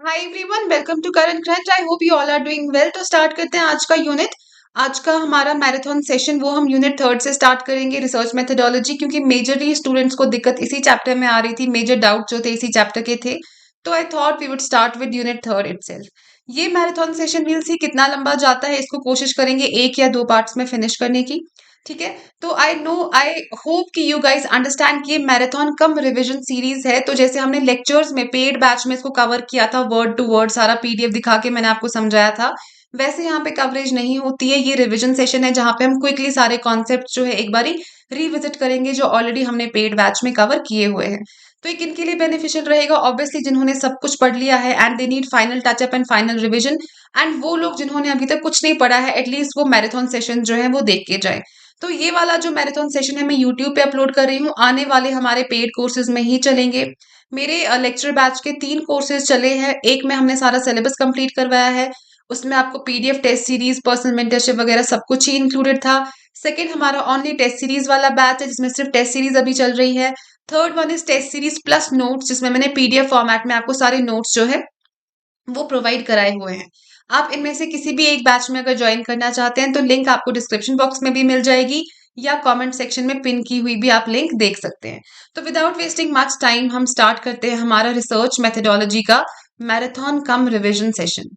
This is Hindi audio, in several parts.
Hi everyone, welcome to current crunch. I hope you all are doing well. तो स्टार्ट करते हैं आज का यूनिट। आज का हमारा मैराथन सेशन वो हम यूनिट थर्ड से स्टार्ट करेंगे, रिसर्च मेथोडोलॉजी, क्योंकि मेजरली स्टूडेंट्स को दिक्कत इसी चैप्टर में आ रही थी। मेजर डाउट जो थे इसी चैप्टर के थे, तो I thought we would start with unit third itself. ये मैराथन सेशन वील सी कितना लंबा जाता है, इसको कोशिश करेंगे एक या दो पार्ट्स में फिनिश करने की। ठीक है, तो आई होप कि यू गाइस अंडरस्टैंड कि ये मैराथन कम रिवीजन सीरीज है। तो जैसे हमने लेक्चर्स में पेड बैच में इसको कवर किया था, वर्ड टू वर्ड सारा पीडीएफ दिखा के मैंने आपको समझाया था, वैसे यहाँ पे कवरेज नहीं होती है। ये रिवीजन सेशन है जहाँ पे हम क्विकली सारे कॉन्सेप्ट जो है एक बारी रिविजिट करेंगे जो ऑलरेडी हमने पेड बैच में कवर किए हुए हैं। तो ये किन के लिए बेनिफिशियल रहेगा? ऑब्वियसली जिन्होंने सब कुछ पढ़ लिया है and they need final touch-up and final revision, and वो लोग जिन्होंने अभी तक कुछ नहीं पढ़ा है एटलीस्ट वो मैराथन सेशन जो है वो देख के जाए। तो ये वाला जो मैराथन सेशन है मैं यूट्यूब पे अपलोड कर रही हूँ, आने वाले हमारे पेड कोर्सेज में ही चलेंगे। मेरे लेक्चर बैच के 3 कोर्सेज चले हैं। एक में हमने सारा सिलेबस कंप्लीट करवाया है, उसमें आपको PDF, test series, personal mentorship वगैरह सब कुछ ही इंक्लूडेड था। सेकंड हमारा ओनली टेस्ट सीरीज वाला बैच है जिसमें सिर्फ टेस्ट सीरीज अभी चल रही है। Third one is test series plus notes, जिसमें मैंने पीडीएफ फॉर्मेट में आपको सारे नोट्स जो है वो प्रोवाइड कराए हुए हैं। आप इनमें से किसी भी एक बैच में अगर ज्वाइन करना चाहते हैं तो लिंक आपको डिस्क्रिप्शन बॉक्स में भी मिल जाएगी या कमेंट सेक्शन में पिन की हुई भी आप लिंक देख सकते हैं। तो विदाउट वेस्टिंग मच टाइम हम स्टार्ट करते हैं हमारा रिसर्च मेथोडोलॉजी का मैराथन कम रिवीजन सेशन।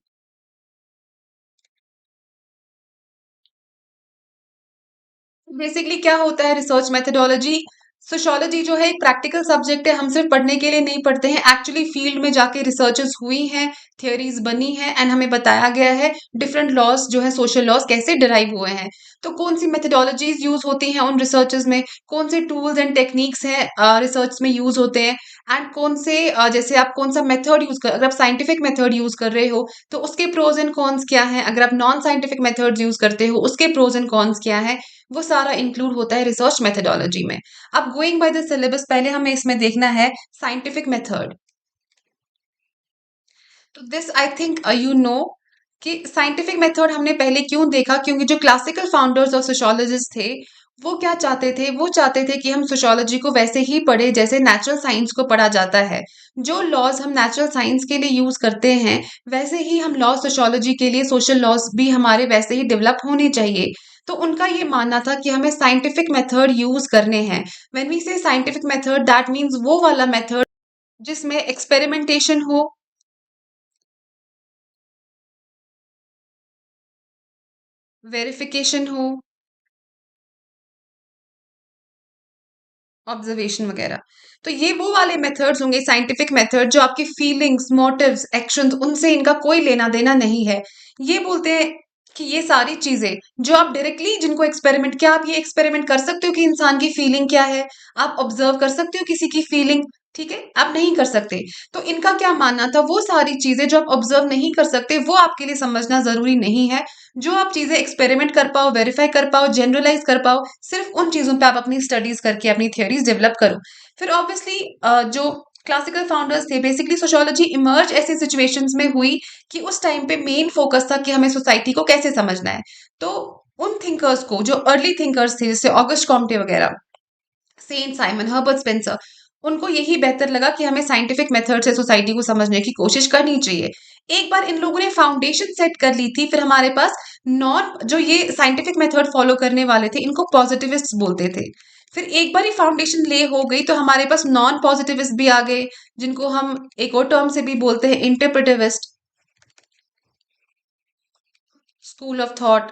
बेसिकली क्या होता है रिसर्च मेथोडोलॉजी? सोशियोलॉजी जो है एक प्रैक्टिकल सब्जेक्ट है। हम सिर्फ पढ़ने के लिए नहीं पढ़ते हैं, एक्चुअली फील्ड में जाके रिसर्चेस हुई हैं, थियोरीज बनी हैं एंड हमें बताया गया है डिफरेंट लॉज जो है, सोशल लॉज कैसे डिराइव हुए हैं। तो कौन सी मेथोडोलॉजीज यूज होती हैं उन रिसर्चेस में, कौन से टूल्स एंड टेक्निक्स हैं रिसर्च में यूज होते हैं, एंड कौन से जैसे आप कौन सा मेथड यूज कर, अगर आप साइंटिफिक मेथड यूज कर रहे हो तो उसके प्रोज एंड कॉन्स क्या हैं, अगर आप नॉन साइंटिफिक मेथड्स यूज करते हो उसके प्रोज एंड कॉन्स क्या हैं, वो सारा इंक्लूड होता है रिसर्च मेथोडोलॉजी में। अब गोइंग बाय द सिलेबस, पहले हमें इसमें देखना है साइंटिफिक मेथड। तो this I think you know कि साइंटिफिक मेथड हमने पहले क्यों देखा, क्योंकि जो क्लासिकल फाउंडर्स और सोशियोलॉजिस्ट थे वो क्या चाहते थे, वो चाहते थे कि हम सोशियोलॉजी को वैसे ही पढ़े जैसे नेचुरल साइंस को पढ़ा जाता है। जो लॉज हम नेचुरल साइंस के लिए यूज करते हैं वैसे ही हम लॉ सोशियोलॉजी के लिए, सोशल लॉज भी हमारे वैसे ही डेवलप होने चाहिए। तो उनका ये मानना था कि हमें साइंटिफिक मेथड यूज करने हैं। व्हेन वी से साइंटिफिक मेथड दैट मीन्स वो वाला मेथड जिसमें एक्सपेरिमेंटेशन हो, वेरिफिकेशन हो, ऑब्जर्वेशन वगैरह। तो ये वो वाले मेथड्स होंगे साइंटिफिक मेथड जो आपकी फीलिंग्स, मोटिव्स, एक्शंस, उनसे इनका कोई लेना देना नहीं है। ये बोलते हैं कि ये सारी चीजें जो आप डायरेक्टली जिनको एक्सपेरिमेंट, क्या आप ये एक्सपेरिमेंट कर सकते हो कि इंसान की फीलिंग क्या है? आप ऑब्जर्व कर सकते हो किसी की फीलिंग? ठीक है, आप नहीं कर सकते। तो इनका क्या मानना था, वो सारी चीजें जो आप ऑब्जर्व नहीं कर सकते वो आपके लिए समझना जरूरी नहीं है। जो आप चीजें एक्सपेरिमेंट कर पाओ, वेरीफाई कर पाओ, जनरलाइज कर पाओ, सिर्फ उन चीजों पे आप अपनी स्टडीज करके अपनी थियोरीज डेवलप करो। फिर ऑब्वियसली जो क्लासिकल फाउंडर्स थे, बेसिकली सोशियोलॉजी इमर्ज ऐसे सिचुएशंस में हुई कि उस टाइम पे मेन फोकस था कि हमें सोसाइटी को कैसे समझना है। तो उन थिंकर्स को, जो अर्ली थिंकर्स थे जैसे ऑगस्ट कॉम्टे वगैरह, सेंट साइमन, हर्बर्ट स्पेंसर, उनको यही बेहतर लगा कि हमें साइंटिफिक मेथड से सोसाइटी को समझने की कोशिश करनी चाहिए। एक बार इन लोगों ने फाउंडेशन सेट कर ली थी, फिर हमारे पास नॉन, जो ये साइंटिफिक मेथड फॉलो करने वाले थे इनको पॉजिटिविस्ट बोलते थे। फिर एक बार ही फाउंडेशन ले हो गई तो हमारे पास नॉन पॉजिटिविस्ट भी आ गए, जिनको हम एक और टर्म से भी बोलते हैं इंटरप्रेटिविस्ट, स्कूल ऑफ थॉट।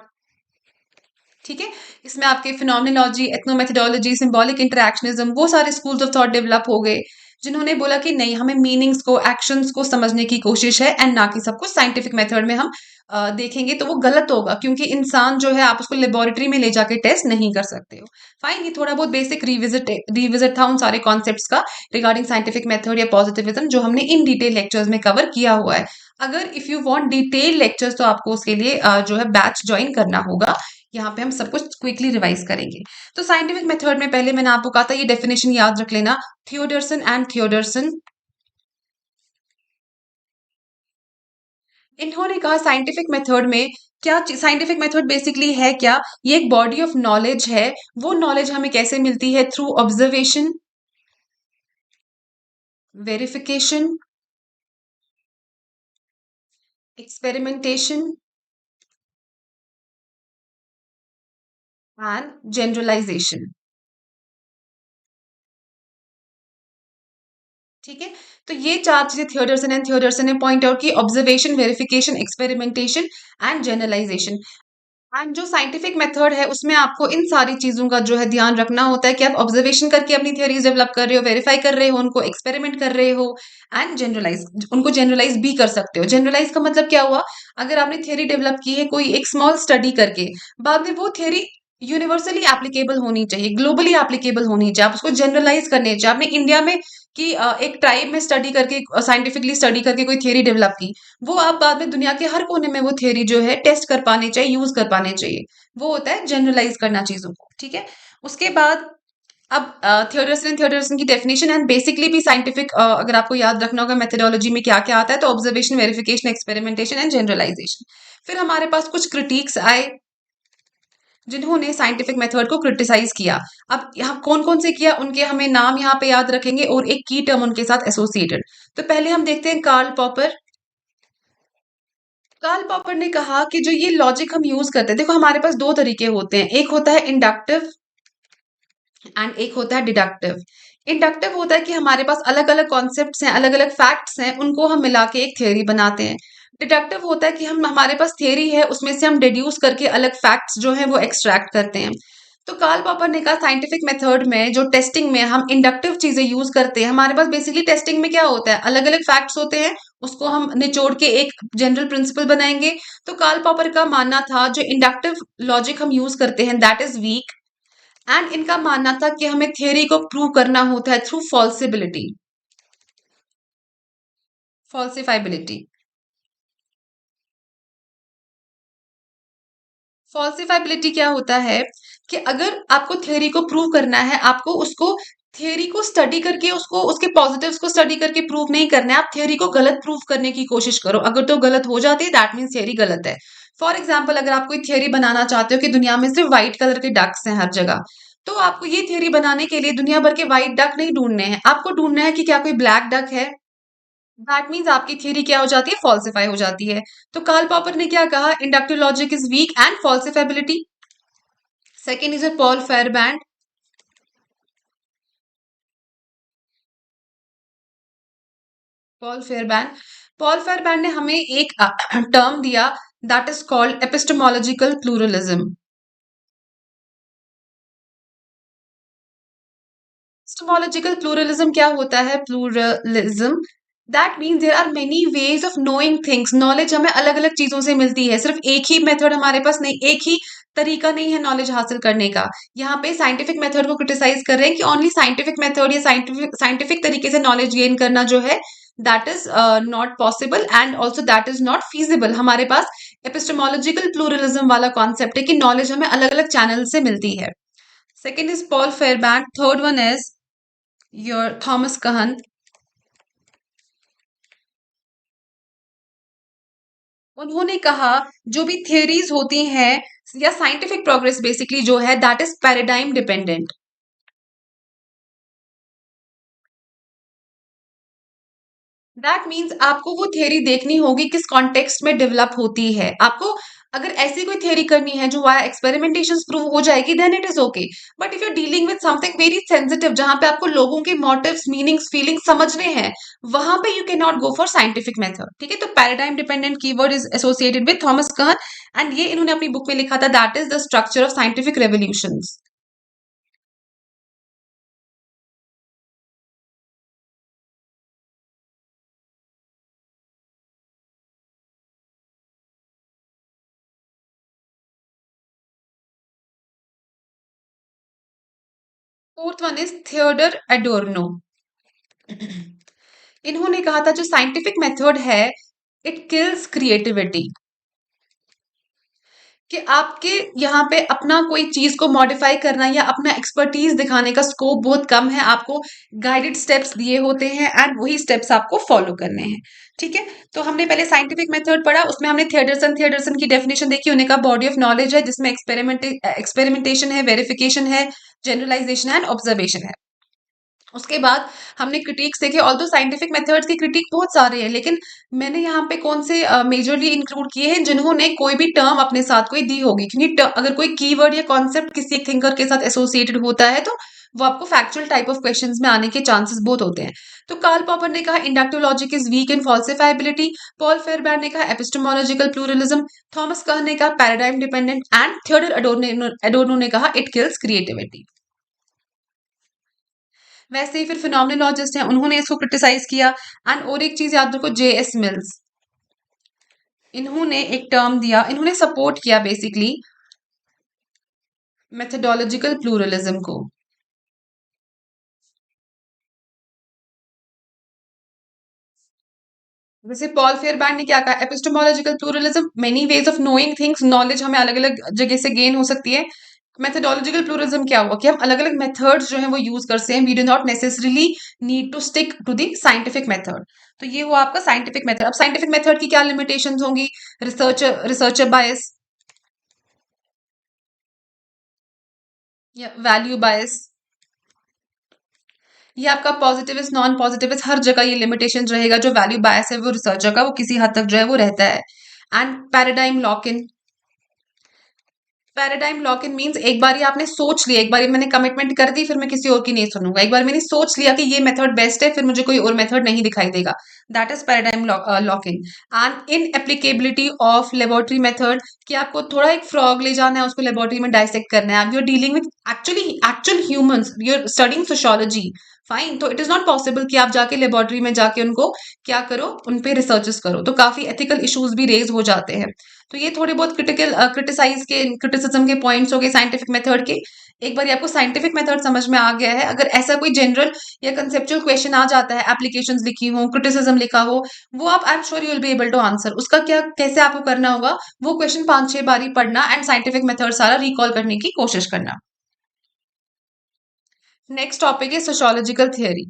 ठीक है, इसमें आपके फिनोमिनोलॉजी, एथनोमेथोडोलॉजी, सिंबॉलिक इंटरैक्शनिज्म, वो सारे स्कूल्स ऑफ थॉट डेवलप हो गए, जिन्होंने बोला कि नहीं, हमें मीनिंग्स को, एक्शंस को समझने की कोशिश है एंड ना कि सब कुछ साइंटिफिक मेथड में हम देखेंगे तो वो गलत होगा, क्योंकि इंसान जो है आप उसको लेबोरेटरी में ले जाके टेस्ट नहीं कर सकते हो। फाइन, ये थोड़ा बहुत बेसिक रिविजिट था उन सारे कॉन्सेप्ट्स का रिगार्डिंग साइंटिफिक मेथड या पॉजिटिविज्म, जो हमने इन डिटेल लेक्चर्स में कवर किया हुआ है। अगर if you want detail lectures तो आपको उसके लिए जो है बैच ज्वाइन करना होगा। यहाँ पे हम सब कुछ क्विकली रिवाइज करेंगे। तो साइंटिफिक मेथड में पहले मैंने आपको कहा था, ये डेफिनेशन याद रख लेना, थियोडरसन एंड थियोडरसन। इन्होंने कहा साइंटिफिक मेथड में क्या, साइंटिफिक मेथड बेसिकली है क्या, ये एक बॉडी ऑफ नॉलेज है। वो नॉलेज हमें कैसे मिलती है? Through observation, verification experimentation and generalization. ठीक है, तो ये चार चीजें थियोडर्सन ने पॉइंट आउट की, observation, verification, experimentation and generalization. And जो साइंटिफिक मेथड है उसमें आपको इन सारी चीजों का जो है ध्यान रखना होता है कि आप ऑब्जर्वेशन करके अपनी थ्योरीज डेवलप कर रहे हो, वेरीफाई कर रहे हो, उनको एक्सपेरिमेंट कर रहे हो एंड जनरलाइज, उनको जनरलाइज भी कर सकते हो। जनरलाइज का मतलब क्या हुआ, अगर आपने थ्योरी डेवलप की है कोई एक स्मॉल स्टडी करके, बाद में वो थ्योरी यूनिवर्सली एप्लीकेबल होनी चाहिए, ग्लोबली एप्लीकेबल होनी चाहिए, आप उसको जनरलाइज करने चाहिए। आपने इंडिया में कि एक ट्राइब में स्टडी करके, साइंटिफिकली स्टडी करके कोई थ्योरी डेवलप की, वो आप बाद में दुनिया के हर कोने में वो थ्योरी जो है टेस्ट कर पाने चाहिए, यूज कर पाने चाहिए। वो होता है जनरलाइज करना चीजों को। ठीक है, उसके बाद अब थियोडर्सन की डेफिनेशन एंड बेसिकली भी साइंटिफिक, अगर आपको याद रखना होगा मेथोडोलॉजी में क्या क्या आता है, तो observation, verification, experimentation and generalization. फिर हमारे पास कुछ क्रिटिक्स आए जिन्होंने साइंटिफिक मेथड को क्रिटिसाइज किया। अब यहाँ कौन कौन से किया, उनके हमें नाम यहाँ पे याद रखेंगे और एक की टर्म उनके साथ एसोसिएटेड। तो पहले हम देखते हैं कार्ल पॉपर। कार्ल पॉपर ने कहा कि जो ये लॉजिक हम यूज करते हैं, देखो हमारे पास दो तरीके होते हैं, एक होता है इंडक्टिव एंड एक होता है डिडक्टिव। इंडक्टिव होता है कि हमारे पास अलग अलग कॉन्सेप्ट्स हैं, अलग अलग फैक्ट्स हैं, उनको हम मिला के एक थ्योरी बनाते हैं। डिडक्टिव होता है कि हम, हमारे पास थ्योरी है, उसमें से हम डिड्यूस करके अलग फैक्ट्स जो है वो एक्सट्रैक्ट करते हैं। तो कार्ल पॉपर ने कहा साइंटिफिक मेथड में जो टेस्टिंग में हम इंडक्टिव चीजें यूज करते हैं, हमारे पास बेसिकली टेस्टिंग में क्या होता है, अलग अलग फैक्ट्स होते हैं, उसको हम निचोड़ के एक जनरल प्रिंसिपल बनाएंगे। तो कार्ल पॉपर का मानना था जो इंडक्टिव लॉजिक हम यूज करते हैं दैट इज वीक, एंड इनका मानना था कि हमें थ्योरी को प्रूव करना होता है थ्रू फॉल्सिबिलिटी, फॉल्सिफाइबिलिटी। फॉल्सिफाइबिलिटी क्या होता है कि अगर आपको थ्योरी को प्रूव करना है, आपको उसको थ्योरी को स्टडी करके, उसको उसके पॉजिटिव्स को स्टडी करके प्रूव नहीं करना है, आप थ्योरी को गलत प्रूव करने की कोशिश करो। अगर तो गलत हो जाती है दैट मीन्स थ्योरी गलत है। फॉर एग्जाम्पल, अगर आप कोई थ्योरी बनाना चाहते हो कि दुनिया में सिर्फ व्हाइट कलर के डक्स हैं हर जगह, तो आपको ये थ्योरी बनाने के लिए दुनिया भर के व्हाइट डक नहीं ढूंढने हैं, आपको ढूंढना है कि क्या कोई ब्लैक डक है। दैट मीन्स आपकी थ्योरी क्या हो जाती है, फॉल्सिफाई हो जाती है। तो कार्ल पॉपर ने क्या कहा, inductive logic is weak and falsifiability. Second is a Paul Feyerabend. Paul Feyerabend ने हमें एक टर्म दिया that is called epistemological pluralism. Epistemological pluralism क्या होता है, pluralism that means there are many ways of knowing things. Knowledge हमें अलग अलग चीजों से मिलती है, सिर्फ एक ही मेथड हमारे पास नहीं, एक ही तरीका नहीं है नॉलेज हासिल करने का। यहाँ पे साइंटिफिक मेथड को क्रिटिसाइज कर रहे हैं कि ओनली साइंटिफिक मेथड या साइंटिफिक तरीके से नॉलेज गेन करना जो है that is not possible and also that is not feasible. हमारे पास एपिस्टेमोलॉजिकल प्लूरलिज्म वाला कॉन्सेप्ट है कि नॉलेज हमें अलग अलग चैनल से मिलती है। Second is Paul Fairbank, third one is your Thomas कहन। उन्होंने कहा जो भी थियरीज होती हैं या साइंटिफिक प्रोग्रेस बेसिकली जो है that is paradigm dependent. That means आपको वो थियरी देखनी होगी किस कॉन्टेक्स्ट में डेवलप होती है। आपको अगर ऐसी कोई थियरी करनी है जो वाया एक्सपेरिमेंटेशन प्रूव हो जाएगी then it is okay, but if you dealing with something very sensitive जहां पे आपको लोगों के मोटिव्स, मीनिंग्स, फीलिंग्स समझने हैं, वहां पे you can not go for scientific method. ठीक है, तो paradigm dependent keyword is associated with Thomas Kuhn, and ये इन्होंने अपनी बुक में लिखा था that is the structure of scientific revolutions. Fourth one is Theodor Adorno. इन्होंने कहा था जो साइंटिफिक मेथड है इट किल्स क्रिएटिविटी, कि आपके यहाँ पे अपना कोई चीज को मॉडिफाई करना या अपना एक्सपर्टीज दिखाने का स्कोप बहुत कम है। आपको गाइडेड स्टेप्स दिए होते हैं एंड वही स्टेप्स आपको फॉलो करने हैं। ठीक है, तो हमने पहले साइंटिफिक मेथड पढ़ा, उसमें हमने थियडरसन की डेफिनेशन देखी, उन्हें का बॉडी ऑफ नॉलेज है जिसमें एक्सपेरिमेंटेशन है, वेरिफिकेशन है, जनरलाइजेशन है, ऑब्जर्वेशन है। उसके बाद हमने क्रिटिक्स देखे, ऑल्दो साइंटिफिक मेथड्स की क्रिटिक बहुत सारे हैं, लेकिन मैंने यहाँ पे कौन से मेजरली इंक्लूड किए हैं जिन्होंने कोई भी टर्म अपने साथ कोई दी होगी, क्योंकि अगर कोई कीवर्ड या कॉन्सेप्ट किसी एक थिंकर के साथ एसोसिएटेड होता है तो वो आपको फैक्चुअल टाइप ऑफ क्वेश्चंस में आने के चांसेस बहुत होते हैं। तो कार्ल पॉपर ने कहा inductive logic is weak in falsifiability, Paul Feyerabend ने कहा एपिस्टेमोलॉजिकल प्लूरलिज्म, थॉमस कहन ने कहा paradigm dependent and Theodore Adorno ने कहा इट किल्स क्रिएटिविटी। वैसे ही फिर फिनोमिनोलॉजिस्ट हैं, उन्होंने इसको क्रिटिसाइज किया। एंड और एक चीज याद रखो, जेएस मिल्स, इन्होंने एक टर्म दिया, इन्होंने सपोर्ट किया बेसिकली मेथडोलॉजिकल प्लूरलिज्म को। जैसे पॉल फेयरबैंड ने क्या कहा, epistemological pluralism many ways of knowing things, knowledge हमें अलग अलग जगह से गेन हो सकती है। मेथडोलॉजिकल प्लूरलिज्म क्या हुआ कि हम अलग अलग मेथड्स जो है वो यूज करते हैं, we do not necessarily need to stick to the scientific method. तो ये हुआ आपका साइंटिफिक मेथड। अब साइंटिफिक मेथड की क्या लिमिटेशंस होंगी, रिसर्चर बायस या वैल्यू बायस, ये आपका पॉजिटिविस्ट नॉन पॉजिटिविस्ट हर जगह ये लिमिटेशन रहेगा। जो वैल्यू बायस है वो रिसर्चर का वो किसी हद तक जो है वो रहता है। And paradigm lock in, paradigm lock in means एक बार आपने सोच लिया, एक बार मैंने कमिटमेंट कर दी, फिर मैं किसी और की नहीं सुनूंगा। एक बार मैंने सोच लिया कि ये मेथड बेस्ट है, फिर मुझे कोई और मेथड नहीं दिखाई देगा। That is paradigm lock in. And in applicability of laboratory method, कि आपको थोड़ा एक फ्रॉग ले जाना है, उसको लेबोरेटरी में डाइसेक्ट करना है, आप you are dealing with actual humans, you are studying sociology, fine. तो इट इज नॉट पॉसिबल कि आप जाके लेबोरेटरी में जाके उनको क्या करो, उन पे रिसर्चेस करो, तो काफी एथिकल इश्यूज भी रेज हो जाते हैं। तो ये थोड़े बहुत क्रिटिसिज्म के पॉइंट्स हो गए साइंटिफिक मेथड के। एक बार आपको साइंटिफिक मेथड समझ में आ गया है, अगर ऐसा कोई जनरल या कंसेप्चुअल क्वेश्चन आ जाता है, एप्लीकेशंस लिखी हो, क्रिटिसिज्म लिखा हो, वो आप I am sure you will be able to answer. उसका क्या कैसे आपको करना होगा, वो क्वेश्चन 5-6 बारी पढ़ना एंड साइंटिफिक मेथड सारा रिकॉल करने की कोशिश करना। नेक्स्ट टॉपिक है सोशियोलॉजिकल थियोरी।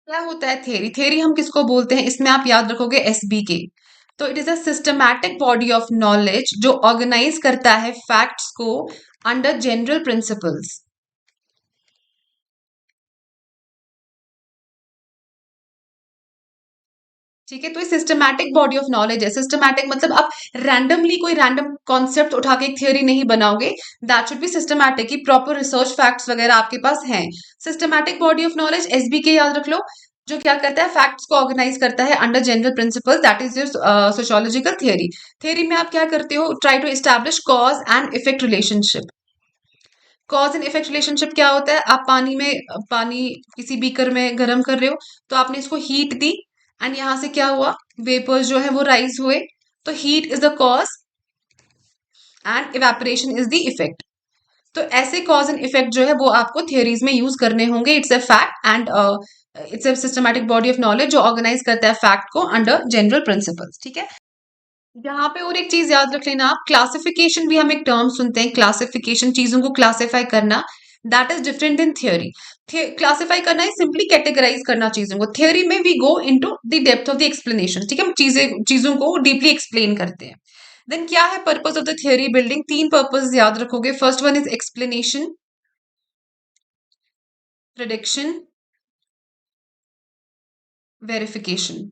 क्या होता है थियरी, थियरी हम किसको बोलते हैं, इसमें आप याद रखोगे एसबी के। तो it is a systematic body of knowledge जो ऑर्गेनाइज करता है फैक्ट्स को अंडर जनरल प्रिंसिपल्स। ठीक है, तो ये सिस्टमैटिक बॉडी ऑफ नॉलेज है। सिस्टमैटिक मतलब आप रैंडमली कोई रैंडम कॉन्सेप्ट उठा के एक थियोरी नहीं बनाओगे, दैट शुड बी सिस्टमैटिक, की प्रॉपर रिसर्च फैक्ट्स वगैरह आपके पास हैं। Systematic body of knowledge SB के याद रख लो, जो क्या करता है, फैक्ट्स को ऑर्गेनाइज करता है under general principle, that is your sociological theory. Theory में आप क्या करते हो, try to establish cause and effect relationship. Cause and effect relationship क्या होता है, आप पानी किसी बीकर में गर्म कर रहे हो, तो आपने इसको हीट दी एंड यहां से क्या हुआ, वेपर्स जो है वो राइज हुए, तो heat is the cause and evaporation is the effect. तो ऐसे कॉज एंड इफेक्ट जो है वो आपको थियोरीज में यूज करने होंगे। It's a fact and it's a systematic body of knowledge जो ऑर्गेनाइज करता है फैक्ट को अंडर जनरल प्रिंसिपल्स। ठीक है, यहाँ पे और एक चीज याद रख लेना आप, क्लासिफिकेशन भी हम एक टर्म सुनते हैं, क्लासिफिकेशन, चीजों को क्लासिफाई करना, that is different in theory. Classify करना है सिंपली कैटेगराइज करना चीजों को, थियोरी में we go into the depth of the explanation. ठीक है, हम चीजों को डीपली एक्सप्लेन करते हैं। देन क्या है purpose of the theory building, 3 purpose याद रखोगे। First one is explanation, prediction, verification.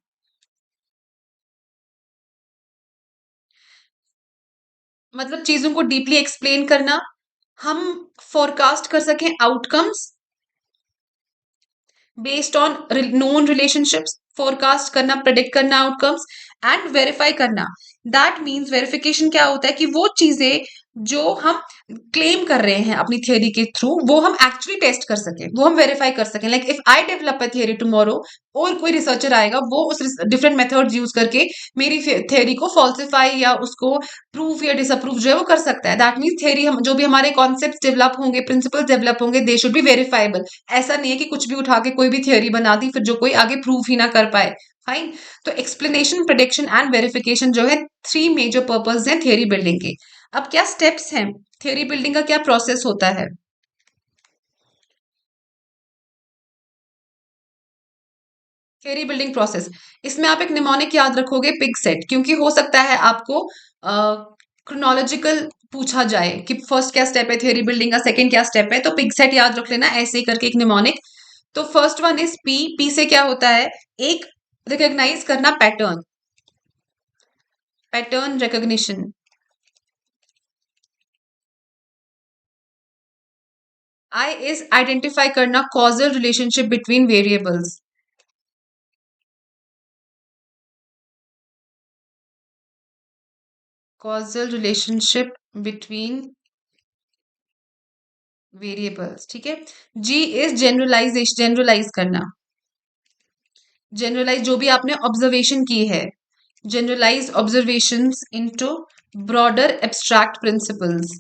मतलब चीजों को डीपली एक्सप्लेन करना, हम फोरकास्ट कर सकें outcomes based on known relationships, forecast करना, प्रेडिक्ट करना आउटकम्स एंड वेरीफाई करना। दैट मीन्स वेरिफिकेशन क्या होता है कि वो चीजें जो हम क्लेम कर रहे हैं अपनी थियोरी के थ्रू, वो हम एक्चुअली टेस्ट कर सकें, वो हम वेरीफाई कर सकें। Like if I develop a theory tomorrow, और कोई रिसर्चर आएगा वो उस डिफरेंट मेथड्स यूज करके मेरी थियोरी को फॉल्सिफाई या उसको प्रूफ या डिसअप्रूव जो है वो कर सकता है। दैट मीन्स थियोरी, हम जो भी हमारे कॉन्सेप्ट डेवलप होंगे, प्रिंसिपल्स डेवलप होंगे, दे शुड बी वेरीफाइबल। ऐसा नहीं है कि कुछ भी उठा के कोई भी थियोरी बना दी फिर जो कोई आगे प्रूफ ही ना कर पाए। फाइन। तो एक्सप्लेनेशन, प्रिडिक्शन एंड वेरिफिकेशन जो है 3 मेजर पर्पस हैं थियोरी बिल्डिंग के। अब क्या स्टेप्स हैं, थियोरी बिल्डिंग का क्या प्रोसेस होता है। थियोरी बिल्डिंग प्रोसेस, इसमें आप एक निमोनिक याद रखोगे, पिग सेट, क्योंकि हो सकता है आपको क्रोनोलॉजिकल पूछा जाए कि फर्स्ट क्या स्टेप है थ्योरी बिल्डिंग का, सेकंड क्या स्टेप है, तो पिग सेट याद रख लेना ऐसे ही करके एक निमोनिक। तो first one is P. P से क्या होता है? एक, रिकॉग्नाइज करना pattern, pattern recognition. I is identify करना causal relationship between variables. Causal relationship between variables, ठीक है। जी इज जनरलाइजेशन, जनरलाइज करना, जनरलाइज जो भी आपने ऑब्जर्वेशन की है, generalise observations into broader abstract principles,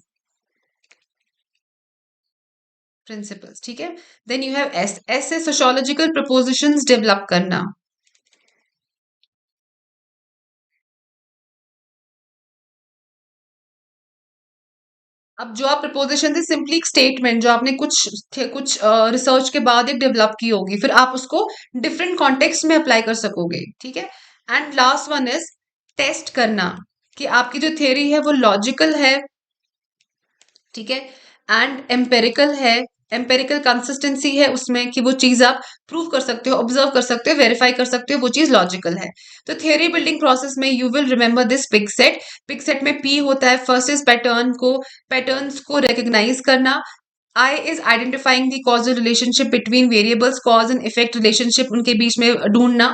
principles, ठीक है। Then you have S. S से सोशियोलॉजिकल प्रपोजिशंस डेवलप करना। अब जो आप प्रपोजिशन थे सिंपली एक स्टेटमेंट जो आपने कुछ रिसर्च के बाद एक डेवलप की होगी, फिर आप उसको डिफरेंट कॉन्टेक्स्ट में अप्लाई कर सकोगे, ठीक है। And last one is test करना कि आपकी जो थ्योरी है वो लॉजिकल है, ठीक है, एंड एम्पेरिकल है, एम्पेरिकल कंसिस्टेंसी है उसमें कि वो चीज आप प्रूव कर सकते हो, ऑब्जर्व कर सकते हो, वेरीफाई कर सकते हो, वो चीज लॉजिकल है। तो थ्योरी बिल्डिंग प्रोसेस में you will remember this pig set. Pig set में पी होता है, फर्स्ट इज पैटर्न्स को रिकॉग्नाइज करना। I is identifying the causal relationship between variables, cause and effect relationship उनके बीच में ढूंढना।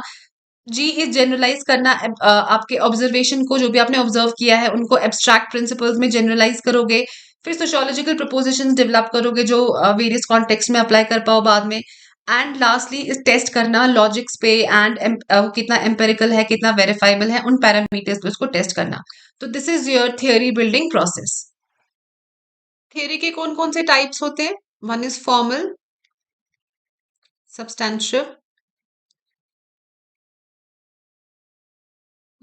जी इज जनरलाइज करना, आपके ऑब्जर्वेशन को जो भी आपने ऑब्जर्व किया है उनको एब्स्ट्रैक्ट प्रिंसिपल्स में जनरलाइज करोगे। फिर सोशियोलॉजिकल प्रपोजिशंस डेवलप करोगे जो वेरियस कॉन्टेक्स्ट में अप्लाई कर पाओ बाद में। एंड लास्टली इस टेस्ट करना लॉजिक्स पे एंड कितना एम्पेरिकल है, कितना वेरीफाइबल है, उन पैरामीटर्स पे उसको टेस्ट करना। तो this is your theory building process. Theory के कौन कौन से टाइप्स होते हैं? One is formal, substantial.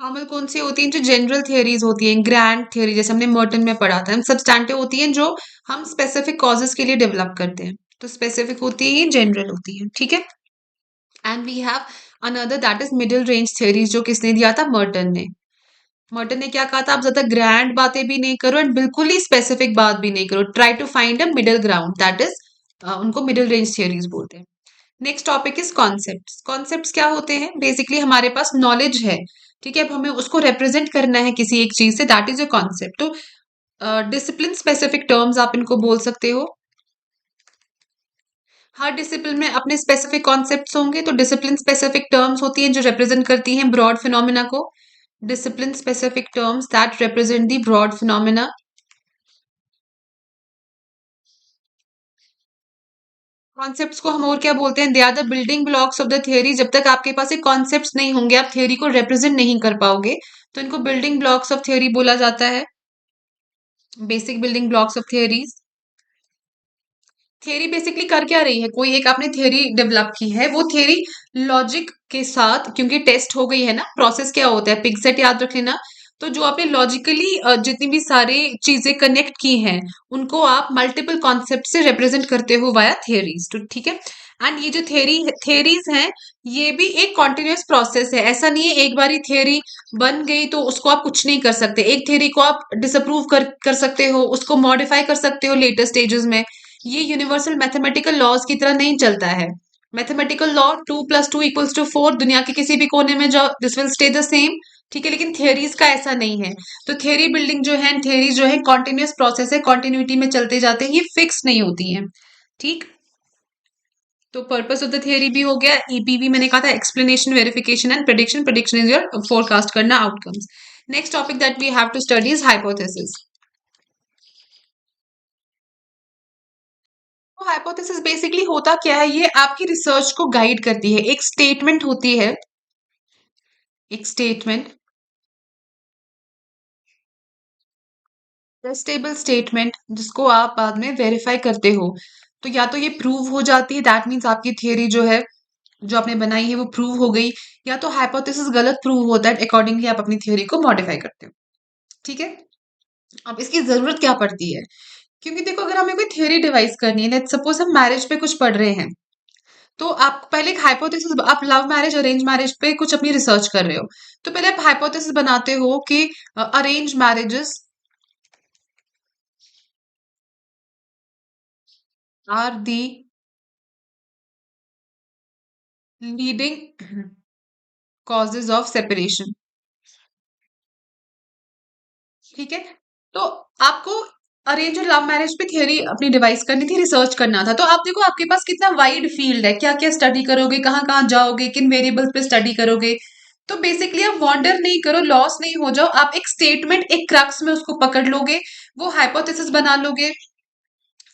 Formal कौन सी होती हैं? जो जनरल थियरीज होती हैं, ग्रैंड थियरी जैसे हमने मर्टन में पढ़ा था। सब्सटैंटिव होती हैं जो हम स्पेसिफिक कॉजेस के लिए डेवलप करते हैं, तो स्पेसिफिक होती है, जनरल होती है, ठीक है। And we have another that is middle range theories, जो किसने दिया था? मर्टन ने। मर्टन ने क्या कहा था? आप ज्यादा ग्रैंड बातें भी नहीं करो एंड बिल्कुल ही स्पेसिफिक बात भी नहीं करो, try to find a middle ground, that is उनको मिडिल रेंज थियरीज बोलते हैं। Next topic is concepts. Concepts क्या होते हैं? बेसिकली हमारे पास नॉलेज है, ठीक है, अब हमें उसको रिप्रेजेंट करना है किसी एक चीज से, दैट इज अ कॉन्सेप्ट। तो डिसिप्लिन स्पेसिफिक टर्म्स आप इनको बोल सकते हो। हर डिसिप्लिन में अपने स्पेसिफिक कॉन्सेप्ट्स होंगे, तो डिसिप्लिन स्पेसिफिक टर्म्स होती हैं जो रिप्रेजेंट करती हैं ब्रॉड फिनोमिना को। Discipline specific terms that represent the broad phenomena. Concepts को हम और क्या बोलते हैं? They are the building blocks of the theory. जब तक आपके पास एक कॉन्सेप्ट्स नहीं होंगे आप थियरी को रिप्रेजेंट नहीं कर पाओगे, तो इनको बिल्डिंग ब्लॉक्स ऑफ थियरी बोला जाता है। Basic building blocks of theories. Theory basically कर क्या रही है? कोई एक आपने थियरी डेवलप की है, वो थियरी लॉजिक के साथ क्योंकि टेस्ट हो गई है ना, प्रोसेस क्या होता है? पिग सेट याद रख लेना। तो जो आपने लॉजिकली जितनी भी सारी चीजें कनेक्ट की हैं उनको आप मल्टीपल कॉन्सेप्ट से रिप्रेजेंट करते हो वाया थियरीज, तो ठीक है। एंड ये जो थियरीज हैं ये भी एक कॉन्टिन्यूस प्रोसेस है। ऐसा नहीं है एक बारी थियरी बन गई तो उसको आप कुछ नहीं कर सकते। एक थियरी को आप डिसअप्रूव कर सकते हो, उसको मॉडिफाई कर सकते हो लेटर स्टेजेस में। ये यूनिवर्सल मैथमेटिकल लॉज की तरह नहीं चलता है। मैथमेटिकल लॉ 2 + 2 = 4, दुनिया के किसी भी कोने में जाओ this will stay the same, ठीक है। लेकिन थियरीज का ऐसा नहीं है। तो थियरी बिल्डिंग जो है, थियरीज जो है कॉन्टिन्यूस प्रोसेस है, कॉन्टिन्यूटी में चलते जाते हैं, ये फिक्स नहीं होती है, ठीक। तो पर्पस ऑफ द थियरी भी हो गया, ईपीवी मैंने कहा था, explanation, verification and prediction. Prediction is your forecast करना outcomes. Next topic that we have to study is hypothesis. तो हाइपोथेसिस बेसिकली होता क्या है? ये आपकी रिसर्च को गाइड करती है। एक स्टेटमेंट होती है, एक स्टेटमेंट, टेस्टेबल स्टेटमेंट, जिसको आप बाद में वेरीफाई करते हो। तो या तो ये प्रूव हो जाती है, दैट मीन्स आपकी थियरी जो है जो आपने बनाई है वो प्रूव हो गई, या तो हाइपोथेसिस गलत प्रूव होता है, अकॉर्डिंगली आप अपनी थ्योरी को मॉडिफाई करते हो, ठीक है। अब इसकी जरूरत क्या पड़ती है? क्योंकि देखो अगर हमें कोई थ्योरी डिवाइस करनी है, लेट्स सपोज हम मैरिज पे कुछ पढ़ रहे हैं, तो आप पहले एक हाइपोथेसिस, आप लव मैरिज अरेंज मैरिज पे कुछ अपनी रिसर्च कर रहे हो, तो पहले आप हाइपोथेसिस बनाते हो कि arrange marriages are the leading causes of separation. ठीक है, तो आपको अरेंज और लव मैरिज पे थियरी अपनी डिवाइस करनी थी, रिसर्च करना था। तो आप देखो आपके पास कितना वाइड फील्ड है, क्या क्या स्टडी करोगे, कहाँ कहाँ जाओगे, किन वेरिएबल्स पे स्टडी करोगे। तो बेसिकली आप वॉन्डर नहीं करो, लॉस नहीं हो जाओ, आप एक स्टेटमेंट एक क्रक्स में उसको पकड़ लोगे, वो हाइपोथेसिस बना लोगे।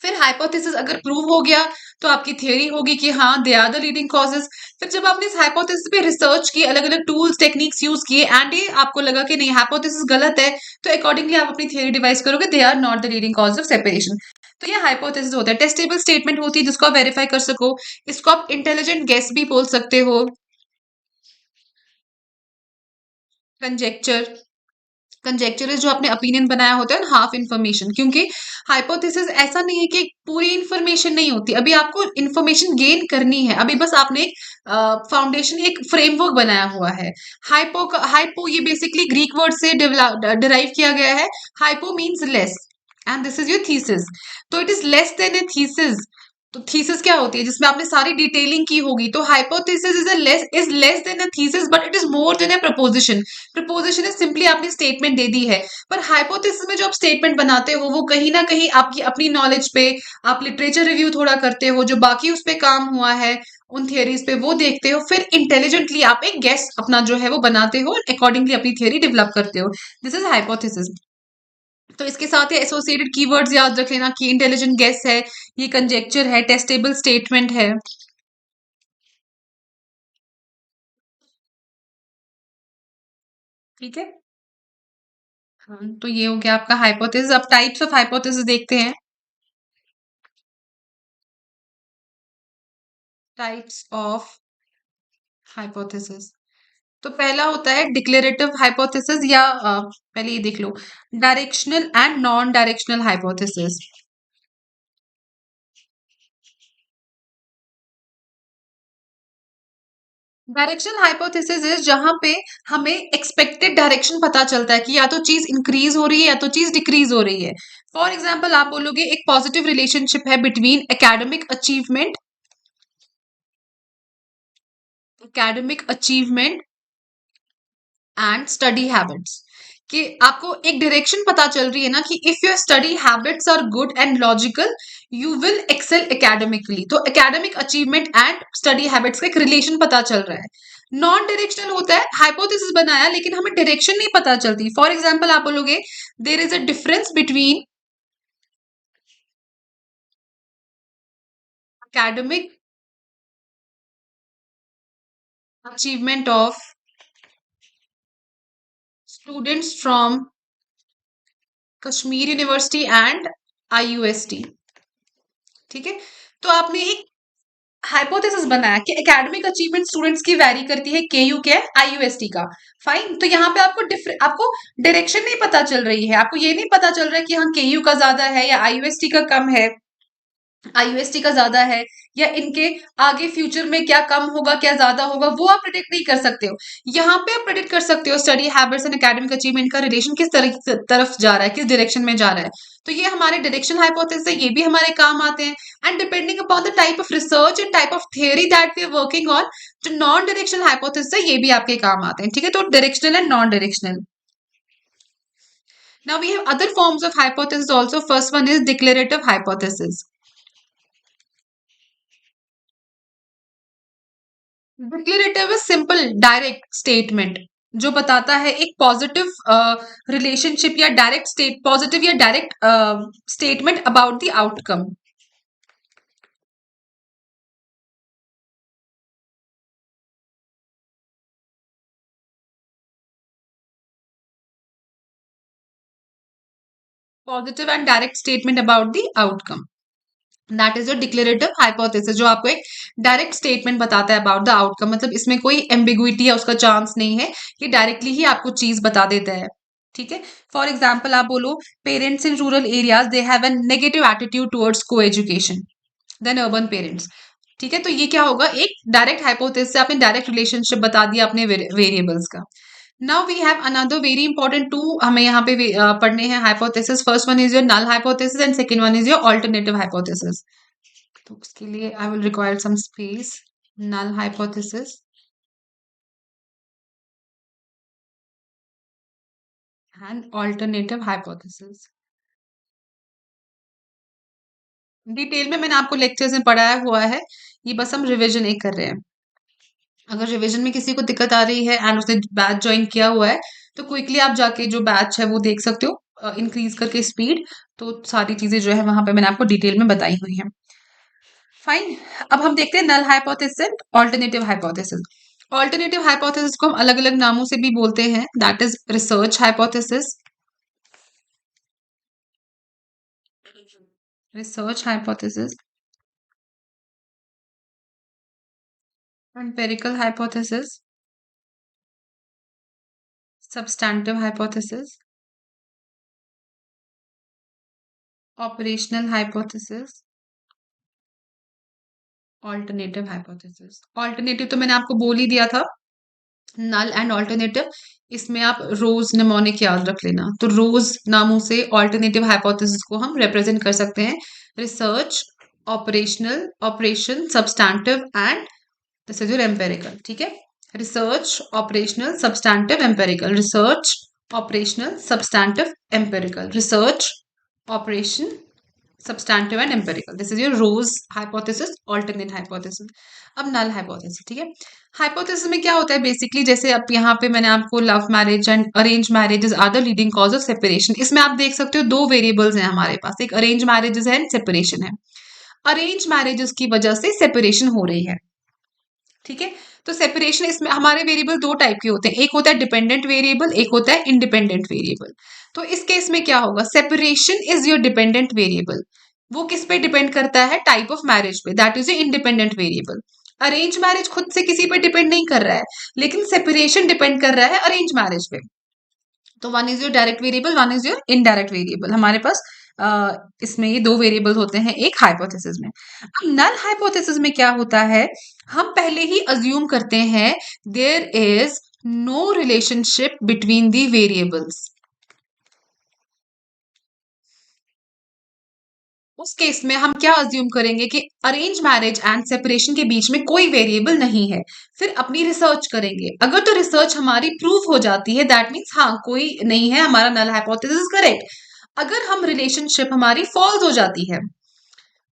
फिर हाइपोथेसिस अगर प्रूव हो गया तो आपकी थियरी होगी कि हाँ they are the leading causes. फिर जब आपने इस हाइपोथेसिस पे रिसर्च की, अलग अलग टूल्स टेक्निक्स यूज किए, एंड ये आपको लगा कि नहीं हाइपोथेसिस गलत है, तो अकॉर्डिंगली आप अपनी थियरी डिवाइस करोगे they are not the leading cause of separation. तो ये हाइपोथेसिस होता है, टेस्टेबल स्टेटमेंट होती है जिसको आप वेरीफाई कर सको। इसको आप इंटेलिजेंट गेस भी बोल सकते हो, कंजेक्चर। कंजेक्चर जो आपने ओपिनियन बनाया होता है, हाफ इंफॉर्मेशन, क्योंकि हाइपोथेसिस ऐसा नहीं है कि पूरी इंफॉर्मेशन नहीं होती, अभी आपको इंफॉर्मेशन गेन करनी है, अभी बस आपने एक फाउंडेशन एक फ्रेमवर्क बनाया हुआ है। हाइपो ये बेसिकली ग्रीक वर्ड से डिराइव किया गया है। Hypo means less and this is your thesis, तो it is less than a thesis. तो थीसिस क्या होती है, जिसमें आपने सारी डिटेलिंग की होगी। तो hypothesis is less then a thesis but it is more than a preposition. Preposition is simply आपने स्टेटमेंट दे दी है, पर हाइपोथेसिस में जो आप स्टेटमेंट बनाते हो वो कहीं ना कहीं आपकी अपनी नॉलेज पे, आप लिटरेचर रिव्यू थोड़ा करते हो, जो बाकी उस पे काम हुआ है उन थियरीज पे वो देखते हो, फिर इंटेलिजेंटली आप एक गेस अपना जो है वो बनाते हो, अकॉर्डिंगली अपनी थियरी डेवलप करते हो। This is hypothesis. तो इसके साथ ही एसोसिएटेड कीवर्ड्स याद रख लेना कि इंटेलिजेंट गेस है, ये कंजेक्चर है, टेस्टेबल स्टेटमेंट है। ठीक है, हाँ, तो ये हो गया आपका हाइपोथेसिस। अब टाइप्स ऑफ हाइपोथेसिस देखते हैं। टाइप्स ऑफ हाइपोथेसिस, तो पहला होता है डिक्लेरेटिव हाइपोथेसिस, या पहले ये देख लो, directional and non directional hypothesis. Directional hypothesis is जहां पे हमें एक्सपेक्टेड डायरेक्शन पता चलता है कि या तो चीज इंक्रीज हो रही है या तो चीज डिक्रीज हो रही है। फॉर एग्जाम्पल आप बोलोगे एक पॉजिटिव रिलेशनशिप है between academic achievement and study habits, कि आपको एक डायरेक्शन पता चल रही है ना कि if your study habits are good and logical you will excel academically. तो academic achievement and study habits का एक रिलेशन पता चल रहा है। नॉन डायरेक्शनल होता है, हाइपोथेसिस बनाया लेकिन हमें डायरेक्शन नहीं पता चलती। फॉर एग्जाम्पल आप बोलोगे there is a difference between academic achievement of students from Kashmir university and IUST। ठीक है, तो आपने एक हाइपोथेसिस बनाया कि एकेडमिक अचीवमेंट स्टूडेंट्स की वैरी करती है, KU क्या है, IUST का। फाइन, तो यहाँ पे आपको डायरेक्शन नहीं पता चल रही है, आपको ये नहीं पता चल रहा है कि हाँ KU का ज्यादा है या IUST का कम है, IUST का ज्यादा है, या इनके आगे फ्यूचर में क्या कम होगा क्या ज्यादा होगा, वो आप प्रिडिक्ट नहीं कर सकते हो। यहाँ पे आप प्रिडिक्ट कर सकते हो study habits and academic achievement का रिलेशन किस तरफ जा रहा है, किस डायरेक्शन में जा रहा है। तो ये हमारे डायरेक्शन हाइपोथेसिस है, ये भी हमारे काम आते हैं। And depending upon the type of research and type of theory that we are working on, जो नॉन डायरेक्शनल हाइपोथेसिस है ये भी आपके काम आते हैं। ठीक है, तो directional and non directional. Now we have other forms of hypothesis also. First one is declarative hypothesis. Declarative is simple direct statement जो बताता है एक पॉजिटिव रिलेशनशिप या डायरेक्ट स्टेट, पॉजिटिव या direct statement about the outcome. Positive and direct statement about the outcome, that is your declarative hypothesis, जो आपको एक डायरेक्ट स्टेटमेंट बताता है अबाउट द आउटकम। मतलब इसमें कोई एम्बिग्विटी या उसका चांस नहीं है, ये डायरेक्टली ही आपको चीज बता देता है। ठीक है, फॉर एग्जाम्पल आप बोलो parents in rural areas they have an negative attitude towards को एजुकेशन देन अर्बन पेरेंट्स। ठीक है, तो ये क्या होगा, एक डायरेक्ट हाइपोथेसिस से आपने डायरेक्ट रिलेशनशिप बता दिया अपने वेरिएबल्स का। Now we have another very important to हमें यहाँ पे पढ़ने हैं hypothesis. First one is your null hypothesis and second one is your alternative hypothesis. तो उसके लिए I will require some space. Null hypothesis and alternative hypothesis. Detail में मैंने आपको लेक्चर्स में पढ़ाया हुआ है, ये बस हम रिवीजन एक कर रहे हैं. अगर रिवीजन में किसी को दिक्कत आ रही है एंड उसने बैच ज्वाइन किया हुआ है, तो क्विकली आप जाके जो बैच है वो देख सकते हो, इंक्रीज करके स्पीड. तो सारी चीजें जो है वहां पे मैंने आपको डिटेल में बताई हुई हैं. फाइन. अब हम देखते हैं null hypothesis and alternative hypothesis. Alternative hypothesis को हम अलग अलग नामों से भी बोलते हैं. That is research hypothesis, research hypothesis, empirical hypothesis, substantive hypothesis, operational hypothesis, alternative hypothesis. Alternative तो मैंने आपको बोल ही दिया था, नल एंड ऑल्टरनेटिव. इसमें आप रोज निमोनिक याद रख लेना. तो रोज नामों से ऑल्टरनेटिव हाइपोथेसिस को हम रिप्रेजेंट कर सकते हैं. Research, operational, operation, substantive and this is your empirical. ठीक है. Research, operational, substantive, empirical. Research, operational, substantive, empirical. Research, operation, substantive and empirical. This is your Rose hypothesis, alternate hypothesis. अब null hypothesis. ठीक है. हाइपोथेसिस में क्या होता है बेसिकली, जैसे अब यहाँ पे मैंने आपको love marriage and arrange marriages are the leading cause of separation. इसमें आप देख सकते हो दो वेरिएबल्स हैं हमारे पास, एक अरेंज मैरिजेस है एंड सेपरेशन है. अरेंज मैरिजेस की वजह से सेपरेशन हो रही है. ठीक है. तो सेपरेशन, इसमें हमारे वेरिएबल दो टाइप के होते हैं, एक होता है डिपेंडेंट वेरिएबल, एक होता है इंडिपेंडेंट वेरिएबल. तो इस केस में क्या होगा, separation is your dependent variable. वो किस पे डिपेंड करता है, टाइप ऑफ मैरिज पे, that is a independent variable. Arrange marriage खुद से किसी पे डिपेंड नहीं कर रहा है, लेकिन सेपरेशन डिपेंड कर रहा है अरेंज मैरिज पे. तो one is your direct variable, one is your indirect variable. हमारे पास इसमें ये दो वेरिएबल होते हैं एक हाइपोथेसिस में. अब नल हाइपोथेसिस में क्या होता है, हम पहले ही अज्यूम करते हैं there is no relationship between the variables. उस केस में हम क्या अज्यूम करेंगे कि अरेंज मैरिज एंड सेपरेशन के बीच में कोई वेरिएबल नहीं है. फिर अपनी रिसर्च करेंगे. अगर तो रिसर्च हमारी प्रूव हो जाती है, दैट मीन्स हाँ कोई नहीं है, हमारा नल हाइपोथेसिस करेक्ट. अगर हम रिलेशनशिप हमारी फॉल्स हो जाती है,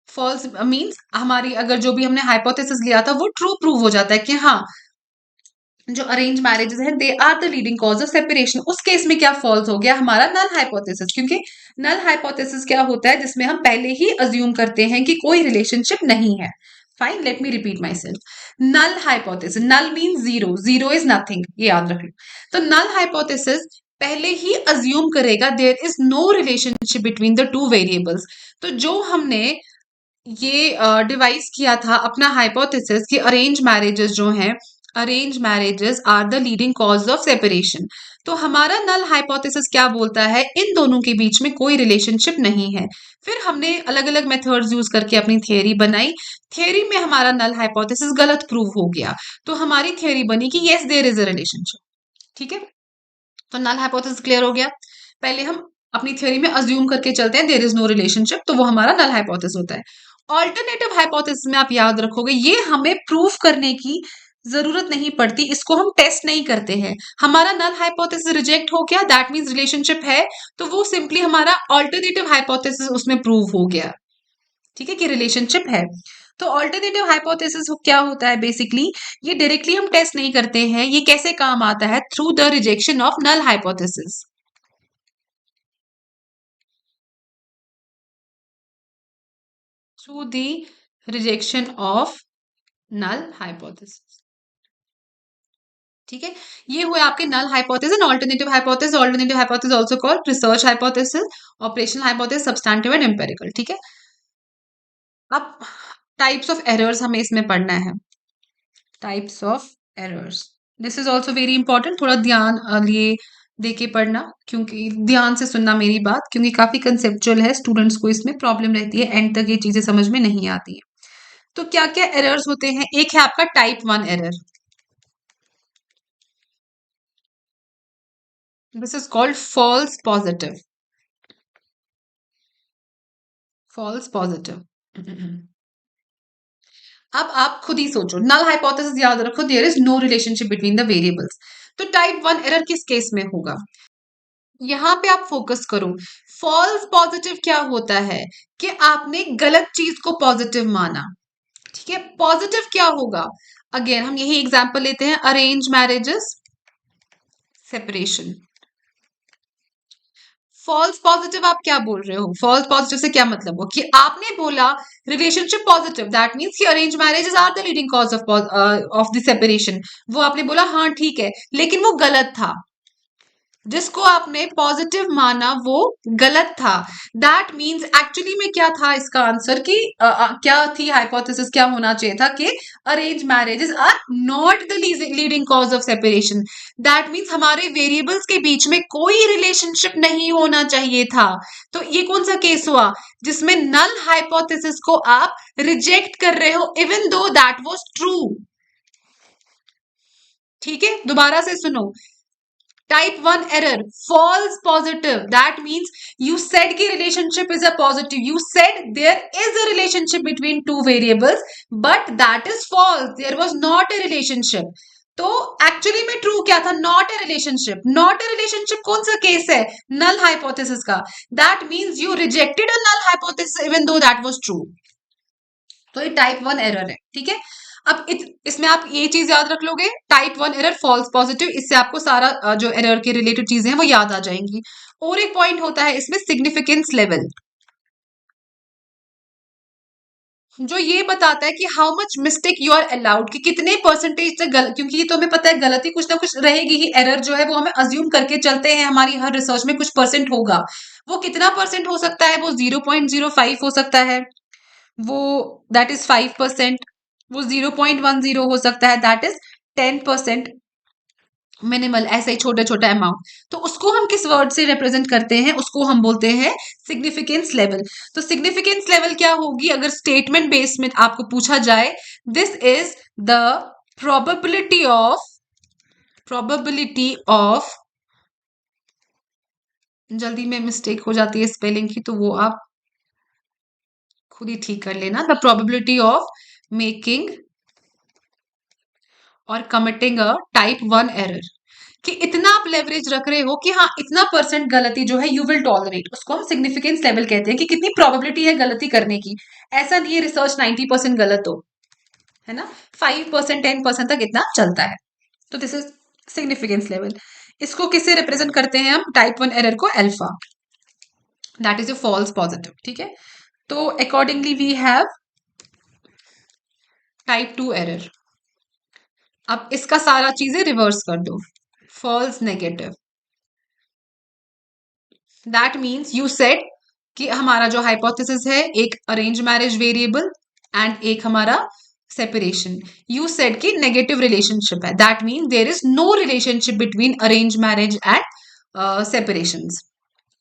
फॉल्स मीन्स हमारी अगर जो भी हमने हाइपोथेसिस लिया था वो ट्रू प्रूव हो जाता है कि हाँ जो अरेंज मैरिजेस हैं they are the leading cause of separation, उस केस में क्या फॉल्स हो गया, हमारा नल हाइपोथेसिस. क्योंकि नल हाइपोथेसिस क्या होता है, जिसमें हम पहले ही अज्यूम करते हैं कि कोई रिलेशनशिप नहीं है. Fine, let me repeat myself. Null hypothesis, null mean zero, zero is nothing, ये याद रख लो. तो नल हाइपोथेसिस पहले ही अज्यूम करेगा there is no relationship between the two variables. तो जो हमने ये डिवाइस किया था अपना हाइपोथेसिस कि अरेंज मैरिजेस जो हैं, arrange marriages are the leading cause of separation. तो हमारा नल हाइपोथेसिस क्या बोलता है, इन दोनों के बीच में कोई रिलेशनशिप नहीं है. फिर हमने अलग अलग मेथड्स यूज करके अपनी थियरी बनाई. थियरी में हमारा नल हाइपोथेसिस गलत प्रूव हो गया, तो हमारी थियरी बनी कि yes there is a relationship. ठीक है. तो नल हाइपोथेसिस क्लियर हो गया. पहले हम अपनी थ्योरी में अज्यूम करके चलते हैं देयर इज नो रिलेशनशिप, तो वो हमारा नल हाइपोथेसिस होता है. ऑल्टरनेटिव हाइपोथेसिस में आप याद रखोगे ये हमें प्रूफ करने की जरूरत नहीं पड़ती, इसको हम टेस्ट नहीं करते हैं. हमारा नल हाइपोथेसिस रिजेक्ट हो गया, दैट मीन्स रिलेशनशिप है, तो वो सिंपली हमारा ऑल्टरनेटिव हाइपोथेसिस उसमें प्रूव हो गया. ठीक है, कि रिलेशनशिप है. तो ऑल्टरनेटिव हाइपोथेसिस क्या होता है बेसिकली, ये डायरेक्टली हम टेस्ट नहीं करते हैं. ये कैसे काम आता है, through the rejection of null hypothesis. Through the rejection of null hypothesis. ठीक है. ये हुए आपके null hypothesis and alternative hypothesis. Alternative hypothesis also called research hypothesis, operational hypothesis, substantive and empirical. ठीक है. अब टाइप्स ऑफ एरर्स हमें इसमें पढ़ना है. Types of errors, this is also very important. थोड़ा ध्यान लिए देके पढ़ना, क्योंकि ध्यान से सुनना मेरी बात, क्योंकि काफी कंसेप्चुअल है, स्टूडेंट्स को इसमें प्रॉब्लम रहती है, एंड तक ये चीजें समझ में नहीं आती है. तो क्या क्या एरर्स होते हैं, एक है आपका type 1 error. This is called false positive. False positive. अब आप खुद ही सोचो, नल हाइपोथेसिस याद रखो, there is no relationship between the variables. तो टाइप वन एरर किस केस में होगा? यहां पे आप फोकस करो। फॉल्स पॉजिटिव क्या होता है कि आपने गलत चीज को पॉजिटिव माना। ठीक है, पॉजिटिव क्या होगा? अगेन हम यही एग्जांपल लेते हैं, arrange marriages, separation. False positive आप क्या बोल रहे हो? फॉल्स पॉजिटिव से क्या मतलब हो कि आपने बोला रिलेशनशिप पॉजिटिव, दैट मीन्स कि arrange marriages are the leading cause of the separation. वो आपने बोला हाँ ठीक है, लेकिन वो गलत था। जिसको आपने पॉजिटिव माना वो गलत था। दैट मीन्स एक्चुअली में क्या था इसका आंसर कि क्या थी हाइपोथेसिस, क्या होना चाहिए था कि arrange marriages are not the leading cause of separation. That means हमारे वेरिएबल्स के बीच में कोई रिलेशनशिप नहीं होना चाहिए था। तो ये कौन सा केस हुआ जिसमें नल हाइपोथेसिस को आप रिजेक्ट कर रहे हो even though that was true. ठीक है, दोबारा से सुनो। Type 1 error, false positive. That means you said कि relationship is a positive. You said there is a relationship between two variables, but that is false. There was not a relationship. तो एक्चुअली में ट्रू क्या था? Not a relationship. Not a relationship कौन सा केस है? नल हाइपोथेसिस का। That means you rejected a null hypothesis even though that was true. तो ये टाइप वन एरर है। ठीक है, अब इसमें आप ये चीज याद रख लोगे, type one error false positive, इससे आपको सारा जो एरर के रिलेटेड चीजें हैं वो याद आ जाएंगी। और एक पॉइंट होता है इसमें सिग्निफिकेंस लेवल, जो ये बताता है कि how much mistake you are allowed, कि कितने परसेंटेज तक गलत, क्योंकि ये तो हमें पता है गलती कुछ ना कुछ रहेगी ही, एरर जो है वो हमें अज्यूम करके चलते हैं, हमारी हर रिसर्च में कुछ परसेंट होगा। वो कितना परसेंट हो सकता है? वो 0.05 हो सकता है, वो दैट इज 5%। वो 0.10 हो सकता है, दैट इज 10%। मिनिमल, ऐसे ही छोटा छोटा अमाउंट। तो उसको हम किस वर्ड से रिप्रेजेंट करते हैं? उसको हम बोलते हैं सिग्निफिकेंस लेवल। तो सिग्निफिकेंस लेवल क्या होगी अगर स्टेटमेंट बेस में आपको पूछा जाए? This is the probability of, probability of, जल्दी में मिस्टेक हो जाती है स्पेलिंग की तो वो आप खुद ही ठीक कर लेना। द प्रोबेबिलिटी ऑफ मेकिंग और committing a type one error, कि इतना आप लेवरेज रख रहे हो कि हाँ इतना परसेंट गलती जो है यू विल टॉलरेट, उसको हम सिग्निफिकेंस लेवल कहते हैं, कि कितनी प्रोबेबिलिटी है गलती करने की। ऐसा नहीं है रिसर्च 90% गलत हो, है ना, 5% 10% तक इतना चलता है। तो दिस इज सिग्निफिकेंस लेवल। इसको किससे रिप्रेजेंट करते हैं हम? टाइप वन एरर को alpha, that is a false positive. ठीक है, तो accordingly we have type two error. अब इसका सारा चीजें रिवर्स कर दो, false negative. That means you said कि हमारा जो हाइपोथेसिस है एक अरेंज मैरिज वेरिएबल एंड एक हमारा सेपरेशन। यू सेड कि नेगेटिव रिलेशनशिप है, that mean there is no relationship between arrange marriage and separations.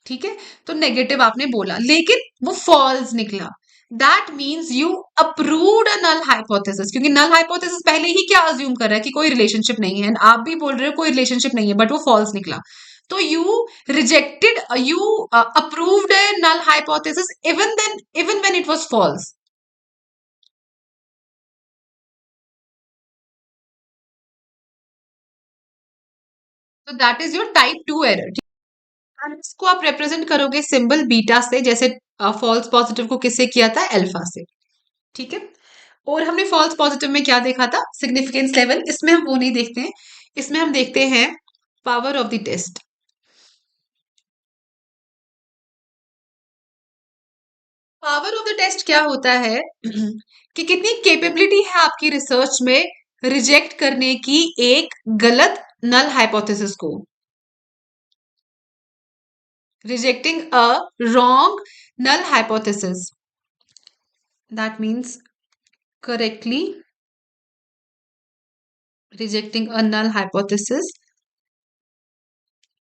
ठीक है, तो नेगेटिव आपने बोला लेकिन वो फॉल्स निकला। That means you approved a null hypothesis, क्योंकि नल हाइपोथेसिस पहले ही क्या अज्यूम कर रहा है कि कोई रिलेशनशिप नहीं है, आप भी बोल रहे हो कोई रिलेशनशिप नहीं है, बट वो फॉल्स निकला। तो you rejected, you approved a null hypothesis even then, even when it was false. तो that is your type two error. And इसको आप रिप्रेजेंट करोगे सिंबल बीटा से, जैसे फॉल्स पॉजिटिव को किससे किया था? अल्फा से। ठीक है, और हमने फॉल्स पॉजिटिव में क्या देखा था? Significance level. इसमें हम वो नहीं देखते हैं, इसमें हम देखते हैं power of the test. Power of the test क्या होता है कि कितनी कैपेबिलिटी है आपकी रिसर्च में रिजेक्ट करने की एक गलत नल हाइपोथेसिस को, rejecting a wrong null hypothesis, that means correctly rejecting a null hypothesis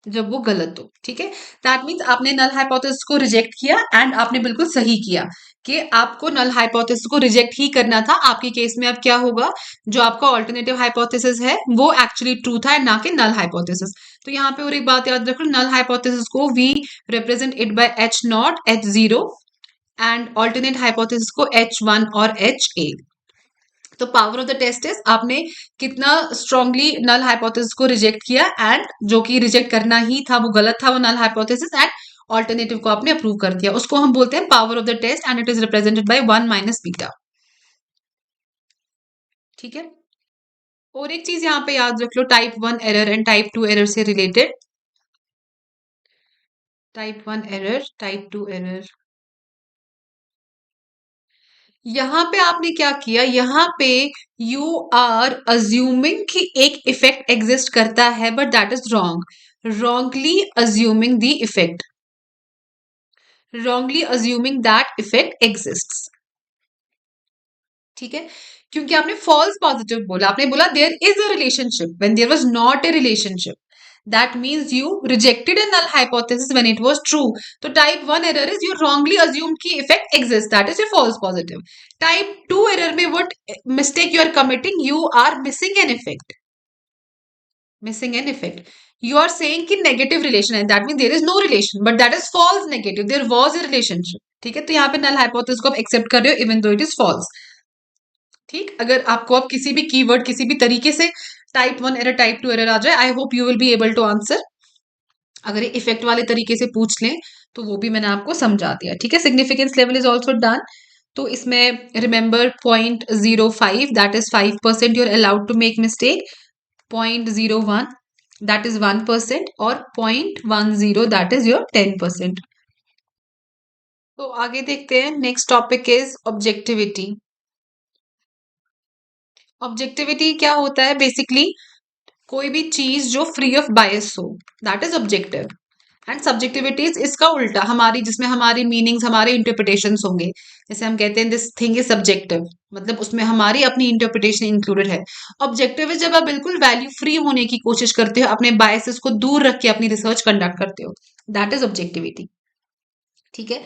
जब वो गलत हो। ठीक है, दैट मीन्स आपने नल हाइपोथेसिस को रिजेक्ट किया एंड आपने बिल्कुल सही किया कि आपको नल हाइपोथेसिस को रिजेक्ट ही करना था। आपके केस में अब क्या होगा? जो आपका ऑल्टरनेटिव हाइपोथेसिस है वो एक्चुअली ट्रू था ना कि नल हाइपोथेसिस। तो यहाँ पे और एक बात याद रखो, नल हाइपोथेसिस को we represent it by H not, H zero, and alternate hypothesis को एच वन और एच ए। तो power of the test is आपने कितना स्ट्रांगली नल हाइपोथेसिस को रिजेक्ट किया, एंड जो कि रिजेक्ट करना ही था वो गलत था वो नल हाइपोथेसिस, एंड ऑल्टरनेटिव को आपने अप्रूव कर दिया। उसको हम बोलते हैं power of the test and it is represented by 1 minus beta. ठीक है। और एक चीज यहाँ पे याद रख लो, type 1 error and type 2 error से related. Type 1 error, type 2 error, यहाँ पे आपने क्या किया, यहाँ पे यू आर अज्यूमिंग कि एक इफेक्ट एग्जिस्ट करता है, but that is wrong. Wrongly assuming the effect, wrongly assuming that effect exists. ठीक है, क्योंकि आपने फॉल्स पॉजिटिव बोला, आपने बोला there is a relationship when there was not a relationship. That means you rejected a null hypothesis when it was true. So type 1 error is you wrongly assumed कि effect exists. That is your false positive. Type 2 error में what mistake you are committing? You are missing an effect. Missing an effect. You are saying कि negative relation है. That means there is no relation. But that is false negative. There was a relationship. ठीक है, तो यहाँ पे null hypothesis को आप accept कर रहे हो even though it is false. ठीक, अगर आपको अब किसी भी कीवर्ड किसी भी तरीके से टाइप 1 एरर टाइप 2 एरर आ जाए, I hope you will be able to answer. अगर ये इफेक्ट वाले तरीके से पूछ लें तो वो भी मैंने आपको समझा दिया। ठीक है, significance level is also done. तो इसमें remember 0.05 that is 5% you're allowed to make mistake, 0.01 that is 1%, और 0.10 दैट इज योर 10%। तो आगे देखते हैं, next topic is objectivity. Objectivity क्या होता है? बेसिकली कोई भी चीज जो फ्री ऑफ बायस हो, दैट इज ऑब्जेक्टिव। एंड सब्जेक्टिविटीज इसका उल्टा, हमारी जिसमें हमारी मीनिंग्स हमारे इंटरप्रिटेशंस होंगे। जैसे हम कहते हैं दिस थिंग इज सब्जेक्टिव, मतलब उसमें हमारी अपनी इंटरप्रिटेशन इंक्लूडेड है। ऑब्जेक्टिव है जब आप बिल्कुल वैल्यू फ्री होने की कोशिश करते हो, अपने बायसेस को दूर रख के अपनी रिसर्च कंडक्ट करते हो, दैट इज ऑब्जेक्टिविटी। ठीक है,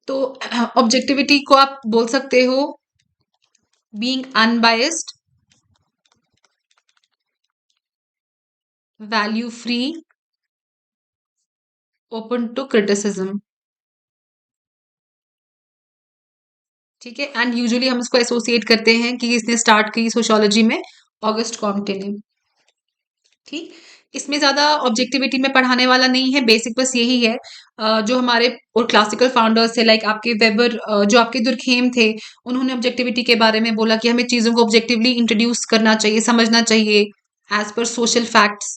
तो ऑब्जेक्टिविटी को आप बोल सकते हो being unbiased, value free, open to criticism. ठीक है, एंड यूजुअली हम इसको एसोसिएट करते हैं कि इसने स्टार्ट की सोशियोलॉजी में ऑगस्ट कॉम्टे ने। ठीक, इसमें ज्यादा ऑब्जेक्टिविटी में पढ़ाने वाला नहीं है, बेसिक बस यही है। जो हमारे और क्लासिकल फाउंडर्स थे लाइक आपके वेबर, जो आपके दुर्खेम थे, उन्होंने ऑब्जेक्टिविटी के बारे में बोला कि हमें चीजों को ऑब्जेक्टिवली इंट्रोड्यूस करना चाहिए, समझना चाहिए as per social facts.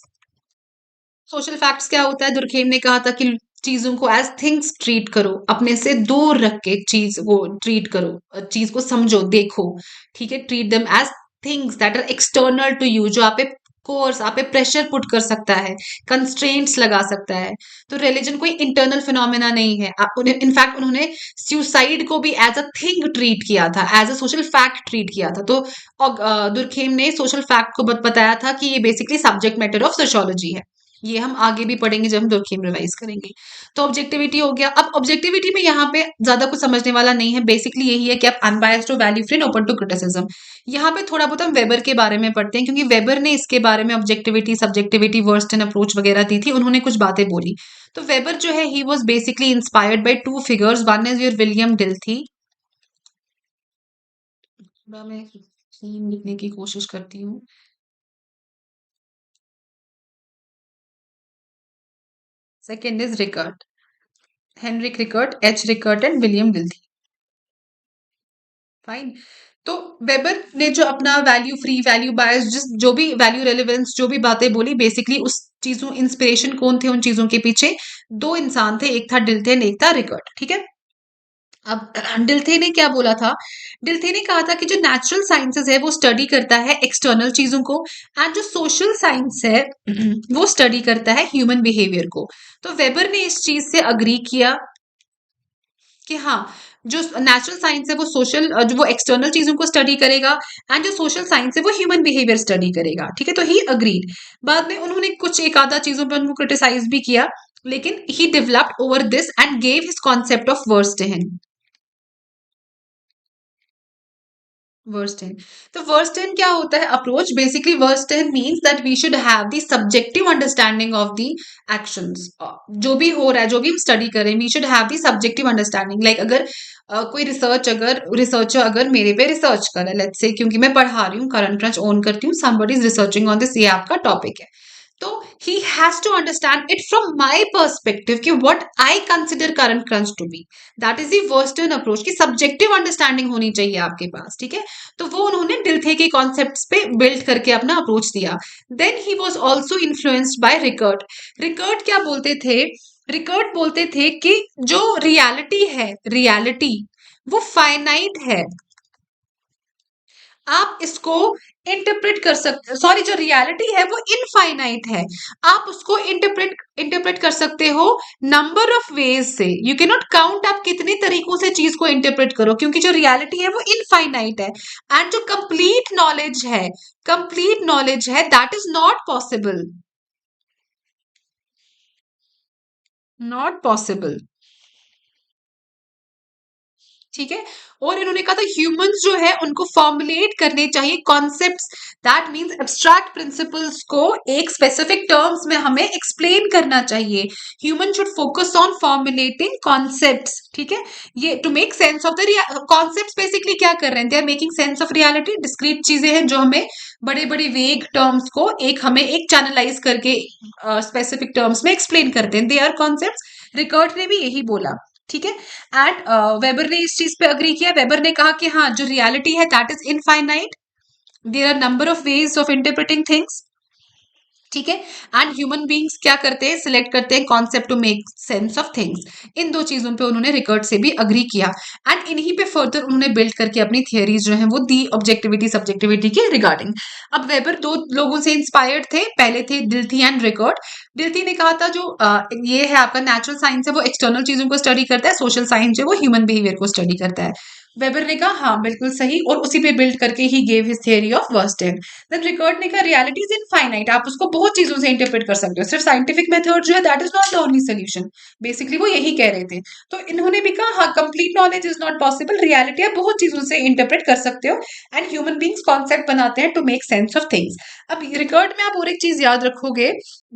Social facts क्या होता है? दुर्खेम ने कहा था कि चीजों को एज थिंग्स ट्रीट करो, अपने से दूर रख के चीज को ट्रीट करो, चीज को समझो, देखो। ठीक है, treat them as things that are external to you, जो आप पे कोर्स, आप पे प्रेशर पुट कर सकता है, कंस्ट्रेंट्स लगा सकता है। तो रिलीजन कोई इंटरनल फिनोमेना नहीं है। इनफैक्ट उन्होंने सुसाइड को भी एज अ थिंग ट्रीट किया था, as a social fact treat किया था। तो दुर्खेम ने सोशल फैक्ट को बताया था कि ये basically subject matter of sociology है। ये हम आगे भी पढ़ेंगे जब हम दुर्खेम रिवाइज करेंगे। तो ऑब्जेक्टिविटी हो गया। अब ऑब्जेक्टिविटी में यहाँ पे ज्यादा कुछ समझने वाला नहीं है, बेसिकली यही है कि आप अनबायस्ड हो, value free, open to criticism. यहाँ पे थोड़ा बहुत हम वेबर के बारे में पढ़ते हैं, क्योंकि वेबर ने इसके बारे में ऑब्जेक्टिविटी, सब्जेक्टिविटी, वर्स्टन अप्रोच वगैरह दी थी, उन्होंने कुछ बातें बोली। तो वेबर जो है he was basically inspired by two figures, one is your William Dilthey. थोड़ा मैं लिखने की कोशिश करती हूँ। Second is Rickert, Heinrich Rickert, H Rickert and William Dilthey. Fine. तो वेबर ने जो अपना वैल्यू फ्री, वैल्यू बायस, जिस जो भी वैल्यू रेलेवेंस, जो भी बातें बोली, बेसिकली उस चीजों, इंस्पिरेशन कौन थे उन चीजों के पीछे? दो इंसान थे, एक था डिल्थे, एक था रिकर्ट। ठीक है, अब डिल्थे ने क्या बोला था? डिल्थे ने कहा था कि जो नेचुरल साइंसेस है वो स्टडी करता है एक्सटर्नल चीजों को, एंड जो सोशल साइंस है वो स्टडी करता है ह्यूमन बिहेवियर को। तो वेबर ने इस चीज से अग्री किया कि हाँ, जो नेचुरल साइंस है वो सोशल, जो वो एक्सटर्नल चीजों को स्टडी करेगा, एंड जो सोशल साइंस है वो ह्यूमन बिहेवियर स्टडी करेगा। ठीक है, तो ही अग्रीड। बाद में उन्होंने कुछ एक आधा चीजों पर उनको क्रिटिसाइज भी किया, लेकिन he developed over this and gave his concept of Verstehen. Verstehen 10। तो वर्स 10 क्या होता है approach? Basically Verstehen 10 means that we should have the subjective understanding of the actions. जो भी हो रहा है, जो भी हम स्टडी करें, we should have the subjective understanding. Like अगर कोई रिसर्चर अगर मेरे पे रिसर्च करे, लेट्स से, क्योंकि मैं पढ़ा रही हूँ, करंट क्रंच ऑन करती हूँ, somebody is researching on this, ये आपका टॉपिक है, तो he has to understand it from my perspective कि what I consider current crunch to be. That is the western approach की सब्जेक्टिव अंडरस्टैंडिंग होनी चाहिए आपके पास, ठीक है। तो वो उन्होंने डिल्थे के कॉन्सेप्ट्स पे बिल्ड करके अपना अप्रोच दिया। Then he was also influenced by Rickert. Rickert क्या बोलते थे? रिकर्ट बोलते थे कि जो रियलिटी है, रियलिटी वो फाइनाइट है। आप इसको इंटरप्रेट कर सकते, सॉरी, जो रियलिटी है वो इनफाइनाइट है। आप उसको इंटरप्रेट कर सकते हो नंबर ऑफ वेज से। यू कैन नॉट काउंट आप कितने तरीकों से चीज को इंटरप्रेट करो, क्योंकि जो रियलिटी है वो इनफाइनाइट है। एंड जो कंप्लीट नॉलेज है that is not possible, not possible, ठीक है। और इन्होंने कहा था ह्यूमंस जो है उनको फॉर्मुलेट करने चाहिए concepts, that means abstract principles को एक स्पेसिफिक टर्म्स में हमें एक्सप्लेन करना चाहिए। Human should focus on formulating concepts, ठीक है। ये to make sense of the concepts basically क्या कर रहे हैं? They are making sense of reality. Discrete चीजें हैं जो हमें बड़े बड़े वेग टर्म्स को हमें एक चैनलाइज करके स्पेसिफिक टर्म्स में एक्सप्लेन करते हैं। They are concepts. रिकर्ट ने भी यही बोला, ठीक है। एंड वेबर ने इस चीज पे अग्री किया। वेबर ने कहा कि हाँ, जो रियलिटी है that is infinite, there are number of ways of interpreting things, ठीक है। एंड ह्यूमन बींग्स क्या करते हैं? सिलेक्ट करते हैं concept to make sense of things. इन दो चीजों पे उन्होंने रिकर्ड से भी अग्री किया। एंड इन्हीं पे फर्दर उन्होंने बिल्ड करके अपनी थियरीज जो है वो दी ऑब्जेक्टिविटी सब्जेक्टिविटी के रिगार्डिंग। अब वेबर दो लोगों से इंस्पायर्ड थे, पहले थे डिल्थी एंड रिकर्ड। डिल्थी ने कहा था जो ये है आपका नेचुरल साइंस है वो एक्सटर्नल चीजों को स्टडी करता है, सोशल साइंस जो है वो ह्यूमन बिहेवियर को स्टडी करता है। वेबर ने कहा हाँ बिल्कुल सही, और उसी पे बिल्ड करके ही gave his theory of verstehen. Then Rickert ने कहा रियलिटी इज इनफाइनाइट, आप उसको बहुत चीजों से इंटरप्रेट कर सकते हो, सिर्फ साइंटिफिक मेथड जो है that is not the only solution. Basically वो यही कह रहे थे। तो इन्होंने भी कहा हाँ, complete knowledge is not possible, reality आप बहुत चीजों से इंटरप्रेट कर सकते हो, एंड ह्यूमन बींग्स कॉन्सेप्ट बनाते हैं to make sense of things. अब रिकर्ड में आप और एक चीज याद रखोगे,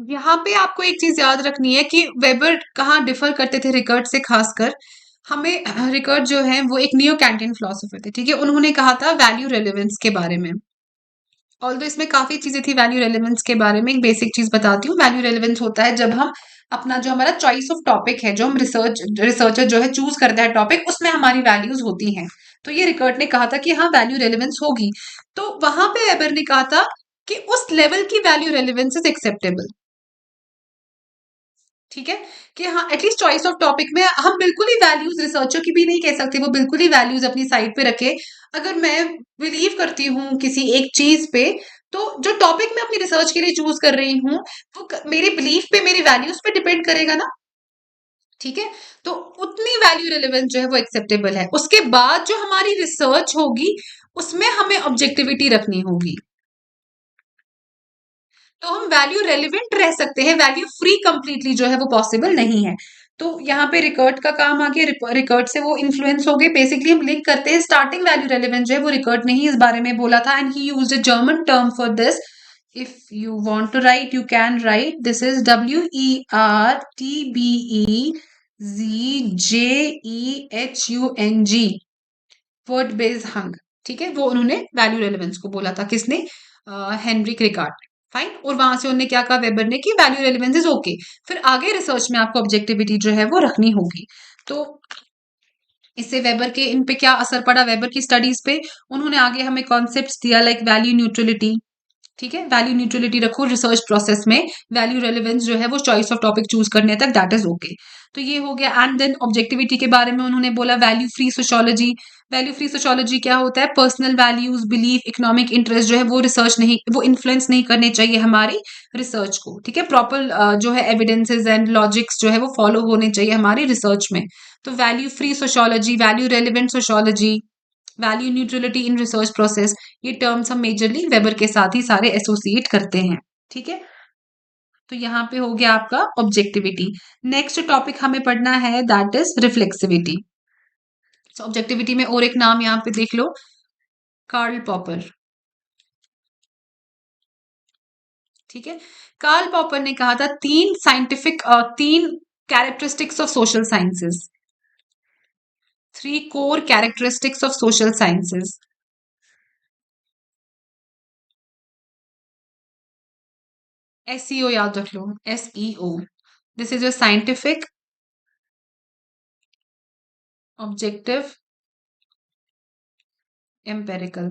यहाँ पे आपको एक चीज याद रखनी है कि वेबर कहाँ डिफर करते थे रिकर्ड से खासकर। हमें रिकर्ड जो है वो एक नियो कैंटिन फिलोसोफर थे, ठीक है। उन्होंने कहा था वैल्यू रेलेवेंस के बारे में। ऑल्दो इसमें काफी चीजें थी वैल्यू रेलेवेंस के बारे में, एक बेसिक चीज बताती हूँ। वैल्यू रेलेवेंस होता है जब हम अपना जो हमारा चॉइस ऑफ टॉपिक है, जो हम रिसर्चर जो है चूज करता है टॉपिक, उसमें हमारी वैल्यूज होती हैं। तो ये रिकर्ड ने कहा था कि हाँ वैल्यू रेलेवेंस होगी। तो वहां पे वेबर ने कहा था कि उस लेवल की वैल्यू रेलेवेंस इज एक्सेप्टेबल, ठीक है। कि हाँ एटलीस्ट चॉइस ऑफ टॉपिक में हम बिल्कुल ही वैल्यूज रिसर्चर की भी नहीं कह सकते, वो बिल्कुल ही वैल्यूज अपनी साइड पे रखे। अगर मैं बिलीव करती हूँ किसी एक चीज पे, तो जो टॉपिक मैं अपनी रिसर्च के लिए चूज कर रही हूँ वो मेरे बिलीफ पे, मेरी वैल्यूज पे डिपेंड करेगा ना, ठीक है। तो उतनी वैल्यू रेलेवेंस जो है वो एक्सेप्टेबल है। उसके बाद जो हमारी रिसर्च होगी उसमें हमें ऑब्जेक्टिविटी रखनी होगी, तो हम वैल्यू रेलिवेंट रह सकते हैं, वैल्यू फ्री कंप्लीटली जो है वो पॉसिबल नहीं है। तो यहाँ पे रिकर्ड का काम आ गया, रिकर्ड से वो इन्फ्लुएंस हो गए। बेसिकली हम लिंक करते हैं स्टार्टिंग वैल्यू रेलिवेंस जो है वो रिकर्ड ने ही इस बारे में बोला था, and he used a German term for this. If you want to write you can write, this is WERTBEZJEHUNG, Wertbeziehung, ठीक है। वो उन्होंने वैल्यू रेलेवेंस को बोला था, किसने? Heinrich Rickert. फाइन। और वहां से उन्होंने क्या कहा वेबर ने कि वैल्यू रेलेवेंस इज ओके। फिर आगे रिसर्च में आपको ऑब्जेक्टिविटी जो है वो रखनी होगी। तो इससे वेबर के इन पे क्या असर पड़ा, वेबर की स्टडीज पे? उन्होंने आगे हमें कॉन्सेप्ट्स दिया लाइक वैल्यू न्यूट्रलिटी, ठीक है। वैल्यू न्यूट्रलिटी रखो रिसर्च प्रोसेस में, वैल्यू रेलेवेंस जो है वो चॉइस ऑफ टॉपिक चूज करने तक दैट इज ओके। तो ये हो गया। एंड देन ऑब्जेक्टिविटी के बारे में उन्होंने बोला value free sociology. Value free sociology क्या होता है? Personal values, belief, economic interest जो है वो रिसर्च नहीं, वो इन्फ्लुएंस नहीं करने चाहिए हमारी रिसर्च को, ठीक है। प्रॉपर जो है एविडेंसेस एंड लॉजिक्स जो है वो फॉलो होने चाहिए हमारी रिसर्च में। तो value free sociology, value relevant sociology, value neutrality in research process, ये टर्म्स हम मेजरली वेबर के साथ ही सारे एसोसिएट करते हैं, ठीक है। तो यहाँ पे हो गया आपका ऑब्जेक्टिविटी। नेक्स्ट टॉपिक हमें पढ़ना है दैट इज रिफ्लेक्सिविटी। ऑब्जेक्टिविटी में और एक नाम यहाँ पे देख लो, कार्ल पॉपर। ठीक है, कार्ल पॉपर ने कहा था तीन characteristics of social sciences, 3 core characteristics of social sciences. SEO याद रख लो, SEO. This is your scientific, objective, empirical.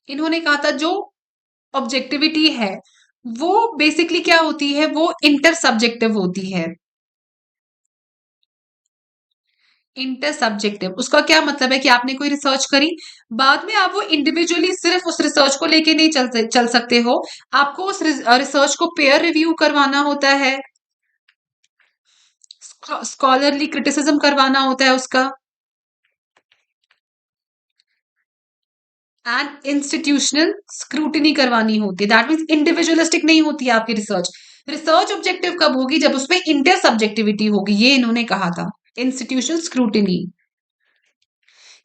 इन्होंने कहा था जो ऑब्जेक्टिविटी है वो बेसिकली क्या होती है, वो इंटर सब्जेक्टिव होती है। इंटर सब्जेक्टिव उसका क्या मतलब है कि आपने कोई रिसर्च करी, बाद में आप वो इंडिविजुअली सिर्फ उस रिसर्च को लेके नहीं चल सकते हो, आपको उस रिसर्च को पेयर रिव्यू करवाना होता है, स्कॉलरली क्रिटिसिज्म करवाना होता है उसका, एंड इंस्टीट्यूशनल स्क्रूटिनी करवानी होती है। दैट मीन्स इंडिविजुअलिस्टिक नहीं होती है आपकी रिसर्च। रिसर्च ऑब्जेक्टिव कब होगी, जब उसमें इंटर सब्जेक्टिविटी होगी, ये इन्होंने कहा था। इंस्टीट्यूशनल स्क्रूटिनी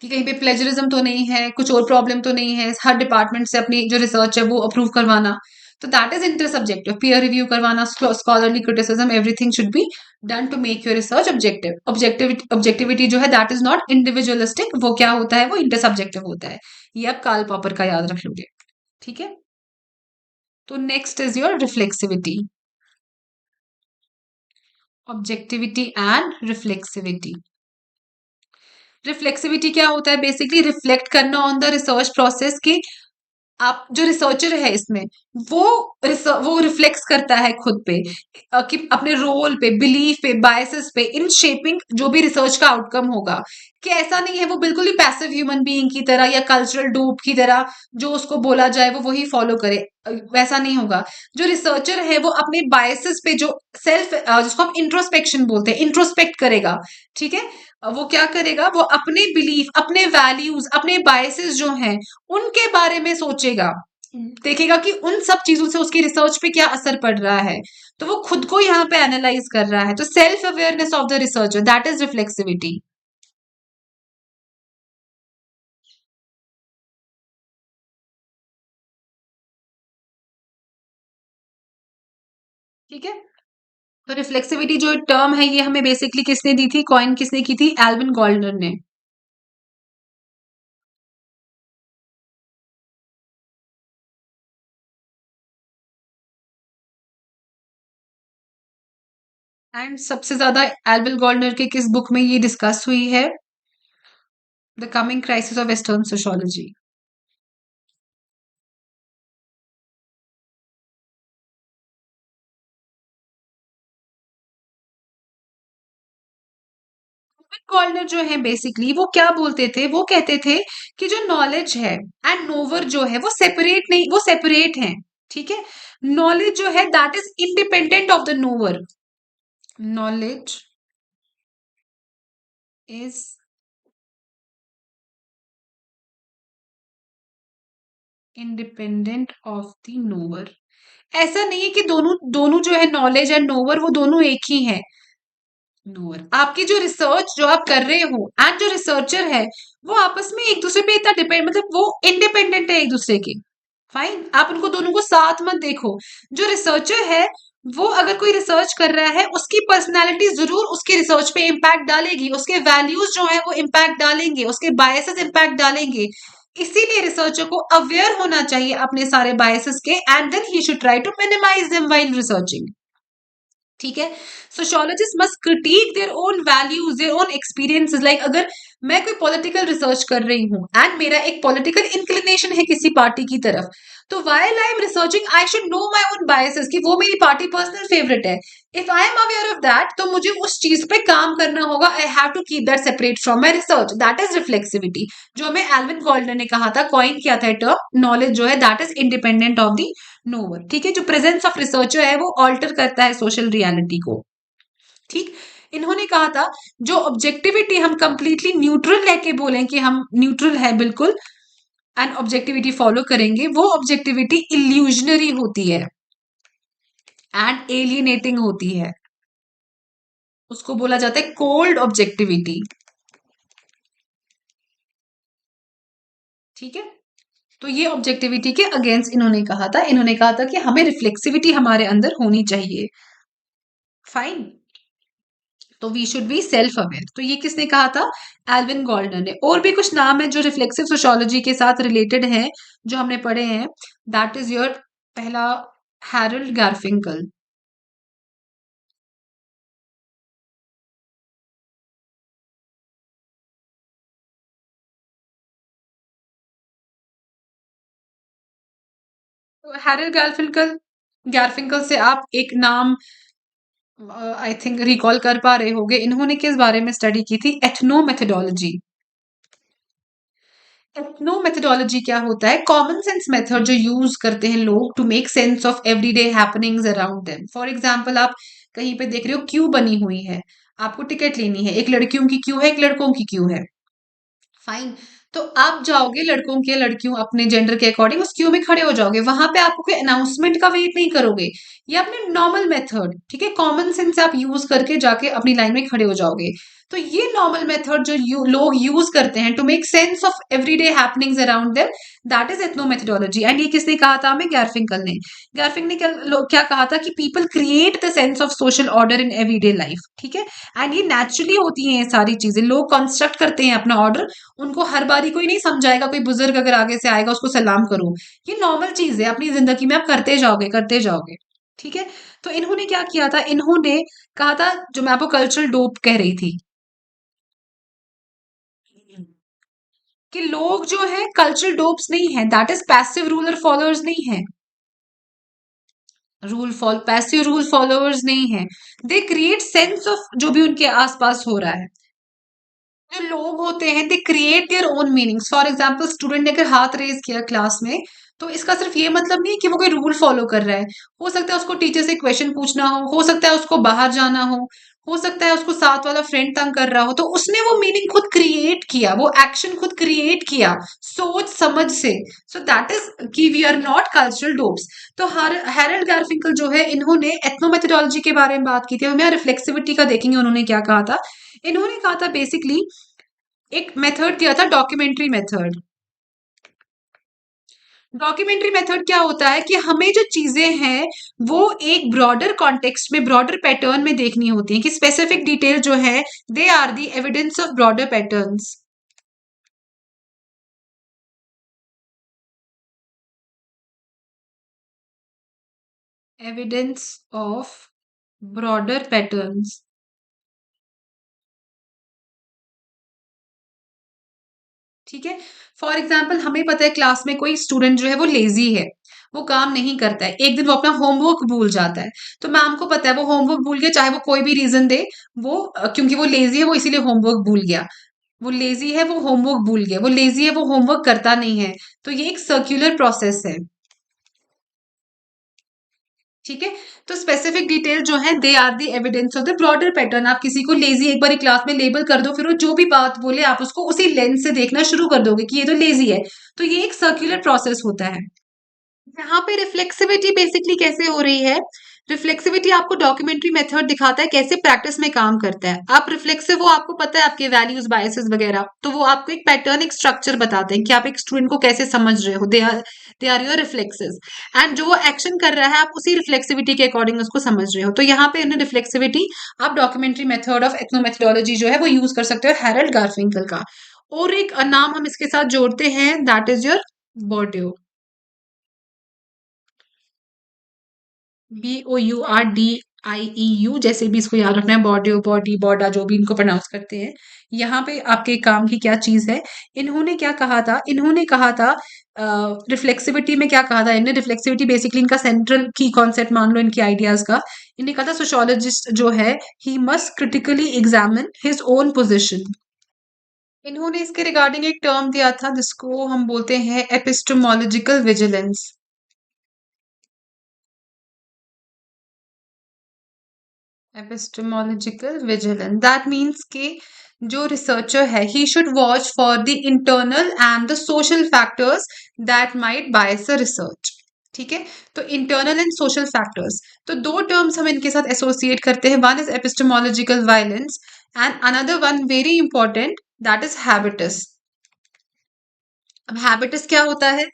कि कहीं पे प्लेजरिज्म तो नहीं है, कुछ और प्रॉब्लम तो नहीं है, हर डिपार्टमेंट से अपनी जो रिसर्च है वो अप्रूव करवाना, तो that is intersubjective. Peer review करवाना, scholarly criticism, everything should be done to make your research objective. Objectivity जो है दैट इज नॉट इंडिविजुअलिस्टिक, वो क्या होता है, वो इंटर सब्जेक्टिव होता है। ये आप कार्ल पॉपर का याद रख लोगे। ठीक है, तो next is your reflexivity, objectivity and reflexivity. Reflexivity क्या होता है, बेसिकली रिफ्लेक्ट करना ऑन द रिसर्च प्रोसेस की आप जो रिसर्चर है इसमें वो वो रिफ्लेक्स करता है खुद पे, कि अपने रोल पे, बिलीफ पे, बायसेस पे, इन शेपिंग जो भी रिसर्च का आउटकम होगा, कि ऐसा नहीं है वो बिल्कुल ही पैसिव ह्यूमन बीइंग की तरह या कल्चरल डूप की तरह जो उसको बोला जाए वो वही फॉलो करे, वैसा नहीं होगा। जो रिसर्चर है वो अपने बायसेस पे जो सेल्फ, जिसको हम इंट्रोस्पेक्शन बोलते हैं, इंट्रोस्पेक्ट करेगा। ठीक है, वो क्या करेगा, वो अपने बिलीफ, अपने वैल्यूज, अपने बायसेस जो हैं उनके बारे में सोचेगा, देखेगा कि उन सब चीजों से उसकी रिसर्च पे क्या असर पड़ रहा है, तो वो खुद को यहाँ पे एनालाइज कर रहा है। तो self awareness of the researcher, that is reflexivity. ठीक है, तो रिफ्लेक्सिविटी जो टर्म है ये हमें बेसिकली किसने दी थी, कॉइन किसने की थी, एल्विन गोल्डनर ने। एंड सबसे ज्यादा एल्विन गोल्डनर के किस बुक में ये डिस्कस हुई है, the coming crisis of Western sociology. Corner जो है बेसिकली वो क्या बोलते थे, वो कहते थे कि जो नॉलेज है एंड नोवर जो है वो सेपरेट नहीं, वो सेपरेट है। ठीक है, नॉलेज जो है that is independent of the nowhere, knowledge is independent of the nowhere. ऐसा नहीं है कि दोनों दोनों जो है नॉलेज एंड नोवर वो दोनों एक ही है। नोवर आपकी जो रिसर्च जो आप कर रहे हो एंड जो रिसर्चर है वो आपस में एक दूसरे पे इतना डिपेंड, मतलब वो इंडिपेंडेंट है एक दूसरे के। फाइन, आप उनको दोनों को साथ मत देखो। जो रिसर्चर है वो अगर कोई रिसर्च कर रहा है उसकी पर्सनालिटी जरूर उसके रिसर्च पे इम्पैक्ट डालेगी, उसके वैल्यूज जो है वो इम्पैक्ट डालेंगे, उसके बायसेस इम्पैक्ट डालेंगे। इसीलिए रिसर्चर को अवेयर होना चाहिए अपने सारे बायसेस के, and then he should try to minimize them while researching. ठीक है, sociologist must critique their own values, their own experiences. Like अगर मैं कोई पॉलिटिकल रिसर्च कर रही हूँ एंड मेरा एक पॉलिटिकल इंक्लिनेशन है किसी पार्टी की तरफ, तो while I am researching I should know my own biases कि वो मेरी पार्टी पर्सनल फेवरेट है। If I am aware of that तो मुझे उस चीज पे काम करना होगा, I have to keep that separate from my research, that is reflexivity. जो हमें एल्विन गोल्डनर ने कहा था, कॉइन किया था टर्म, नॉलेज जो है that is independent of the nowhere. ठीक है, जो प्रेजेंस ऑफ रिसर्चर है वो ऑल्टर करता है सोशल रियलिटी को। ठीक, इन्होंने कहा था जो ऑब्जेक्टिविटी हम कंप्लीटली न्यूट्रल लेके बोलें कि हम न्यूट्रल है बिल्कुल एंड ऑब्जेक्टिविटी फॉलो करेंगे, वो ऑब्जेक्टिविटी इल्यूजनरी होती है एंड एलियनेटिंग होती है, उसको बोला जाता है कोल्ड ऑब्जेक्टिविटी। ठीक है, तो ये ऑब्जेक्टिविटी के अगेंस्ट इन्होंने कहा था। इन्होंने कहा था कि हमें रिफ्लेक्सिविटी हमारे अंदर होनी चाहिए। फाइन, तो we should be self aware. तो ये किसने कहा था? एल्विन गॉल्डनर ने। और भी कुछ नाम है जो रिफ्लेक्सिव सोशियोलॉजी के साथ रिलेटेड हैं, जो हमने पढ़े हैं। दैट इज योर पहला, हैरल्ड गारफिंकल। तो हैरल्ड गारफिंकल, गारफिंकल से आप एक नाम आई थिंक रिकॉल कर पा रहे होगे। इन्होंने किस बारे में स्टडी की थी? Ethno methodology. एथनो मेथोडोलॉजी क्या होता है? कॉमन सेंस मेथड जो यूज करते हैं लोग to make sense of everyday happenings around them. For example, आप कहीं पे देख रहे हो क्यू बनी हुई है, आपको टिकट लेनी है, एक लड़कियों की क्यू है, एक लड़कों की क्यू है। फाइन, तो आप जाओगे लड़कों के लड़कियों अपने जेंडर के अकॉर्डिंग उस क्यू में खड़े हो जाओगे। वहां पे आपको कोई अनाउंसमेंट का वेट नहीं करोगे। ये अपने नॉर्मल मेथड, ठीक है, कॉमन सेंस आप यूज करके जाके अपनी लाइन में खड़े हो जाओगे। तो ये नॉर्मल मेथड जो लोग यूज करते हैं to make sense of everyday happenings around them, that is ethno methodology. And ये किसने कहा था हमें? गारफिंकल ने। गारफिंकल ने क्या कहा था कि people create the sense of social order in everyday life, ठीक है। एंड ये नेचुरली होती हैं ये सारी चीजें, लोग कंस्ट्रक्ट करते हैं अपना ऑर्डर। उनको हर बारी कोई नहीं समझाएगा, कोई बुजुर्ग अगर आगे से आएगा उसको सलाम करो। ये नॉर्मल चीज है, अपनी जिंदगी में आप करते जाओगे करते जाओगे, ठीक है। तो इन्होंने क्या किया था? इन्होंने कहा था, जो मैं आपको कल्चरल डोप कह रही थी, कि लोग जो है कल्चरल डोप्स नहीं है, that is passive ruler followers नहीं है। पैसिव रूल फॉलोअर्स नहीं है। दे क्रिएट सेंस ऑफ जो भी उनके आसपास हो रहा है। जो लोग होते हैं they create their own meanings. For example, student ने अगर हाथ रेज किया क्लास में, तो इसका सिर्फ ये मतलब नहीं है कि वो कोई रूल फॉलो कर रहा है। हो सकता है उसको टीचर से क्वेश्चन पूछना हो सकता है उसको बाहर जाना हो सकता है उसको साथ वाला फ्रेंड तंग कर रहा हो, तो उसने वो मीनिंग खुद क्रिएट किया, वो एक्शन खुद क्रिएट किया सोच समझ से। सो दैट इज कि we are not cultural dopes. तो हैरल्ड गारफिंकल जो है, इन्होंने एथनोमेथोडोलॉजी के बारे में बात की थी। हमें रिफ्लेक्सिविटी का देखेंगे उन्होंने क्या कहा था। इन्होंने कहा था बेसिकली, एक मेथड दिया था डॉक्यूमेंट्री मेथड। डॉक्यूमेंट्री मेथड क्या होता है कि हमें जो चीजें हैं वो एक ब्रॉडर कॉन्टेक्स्ट में, ब्रॉडर पैटर्न में देखनी होती है, कि स्पेसिफिक डिटेल जो है they are the evidence of broader patterns. Evidence of broader patterns, ठीक है। फॉर एग्जाम्पल, हमें पता है क्लास में कोई स्टूडेंट जो है वो लेजी है, वो काम नहीं करता है, एक दिन वो अपना होमवर्क भूल जाता है। तो मैम को पता है वो होमवर्क भूल गया, चाहे वो कोई भी रीजन दे, वो क्योंकि वो लेजी है वो इसीलिए होमवर्क भूल गया। वो लेजी है वो होमवर्क भूल गया, वो लेजी है वो होमवर्क करता नहीं है। तो ये एक सर्क्यूलर प्रोसेस है, ठीक है। तो स्पेसिफिक डिटेल जो है they are the evidence of the broader pattern. आप किसी को लेजी एक बार क्लास में लेबल कर दो, फिर वो जो भी बात बोले आप उसको उसी लेंस से देखना शुरू कर दोगे कि ये तो लेजी है। तो ये एक सर्क्यूलर प्रोसेस होता है। यहाँ पे रिफ्लेक्सिविटी बेसिकली कैसे हो रही है? रिफ्लेक्सिविटी आपको डॉक्यूमेंट्री मेथड दिखाता है कैसे प्रैक्टिस में काम करता है। आप रिफ्लेक्सिव हो, आपको पता है आपके वैल्यूज बायसेस वगैरह, तो वो आपको एक पैटर्न एक स्ट्रक्चर बताते हैं कि आप एक स्टूडेंट को कैसे समझ रहे हो। They are your reflexes. And जो वो एक्शन कर रहा है आप उसी रिफ्लेक्सिविटी के अकॉर्डिंग उसको समझ रहे हो। तो यहाँ पे रिफ्लेक्सिविटी आप डॉक्यूमेंट्री मेथड ऑफ एथनोमेथोडोलॉजी जो है वो यूज कर सकते हो, हैरल्ड गारफिंकल का। और एक नाम हम इसके साथ जोड़ते हैं, दैट इज योर बॉर्डियो। BOURDIEU, जैसे भी इसको याद रखना है, बॉडियो, बॉडी, बॉडा, जो भी इनको प्रोनाउंस करते हैं। यहाँ पे आपके काम की क्या चीज है? इन्होंने क्या कहा था? इन्होंने कहा था रिफ्लेक्सिविटी में क्या कहा था इन्हें? रिफ्लेक्सिविटी बेसिकली इनका सेंट्रल की कॉन्सेप्ट मान लो इनके आइडियाज का। इन्हें कहा था सोशियोलॉजिस्ट जो है he must critically examine his own position. इन्होंने इसके रिगार्डिंग एक टर्म दिया था जिसको हम बोलते हैं epistemological vigilance. Epistemological vigilance, that means कि जो रिसर्चर है he should watch for the internal and the social factors that might bias the research, ठीक है। तो इंटरनल एंड सोशल फैक्टर्स, तो दो टर्म्स हम इनके साथ एसोसिएट करते हैं। One is epistemological violence and another one very important, that is habitus. अब हैबिट्स क्या होता है?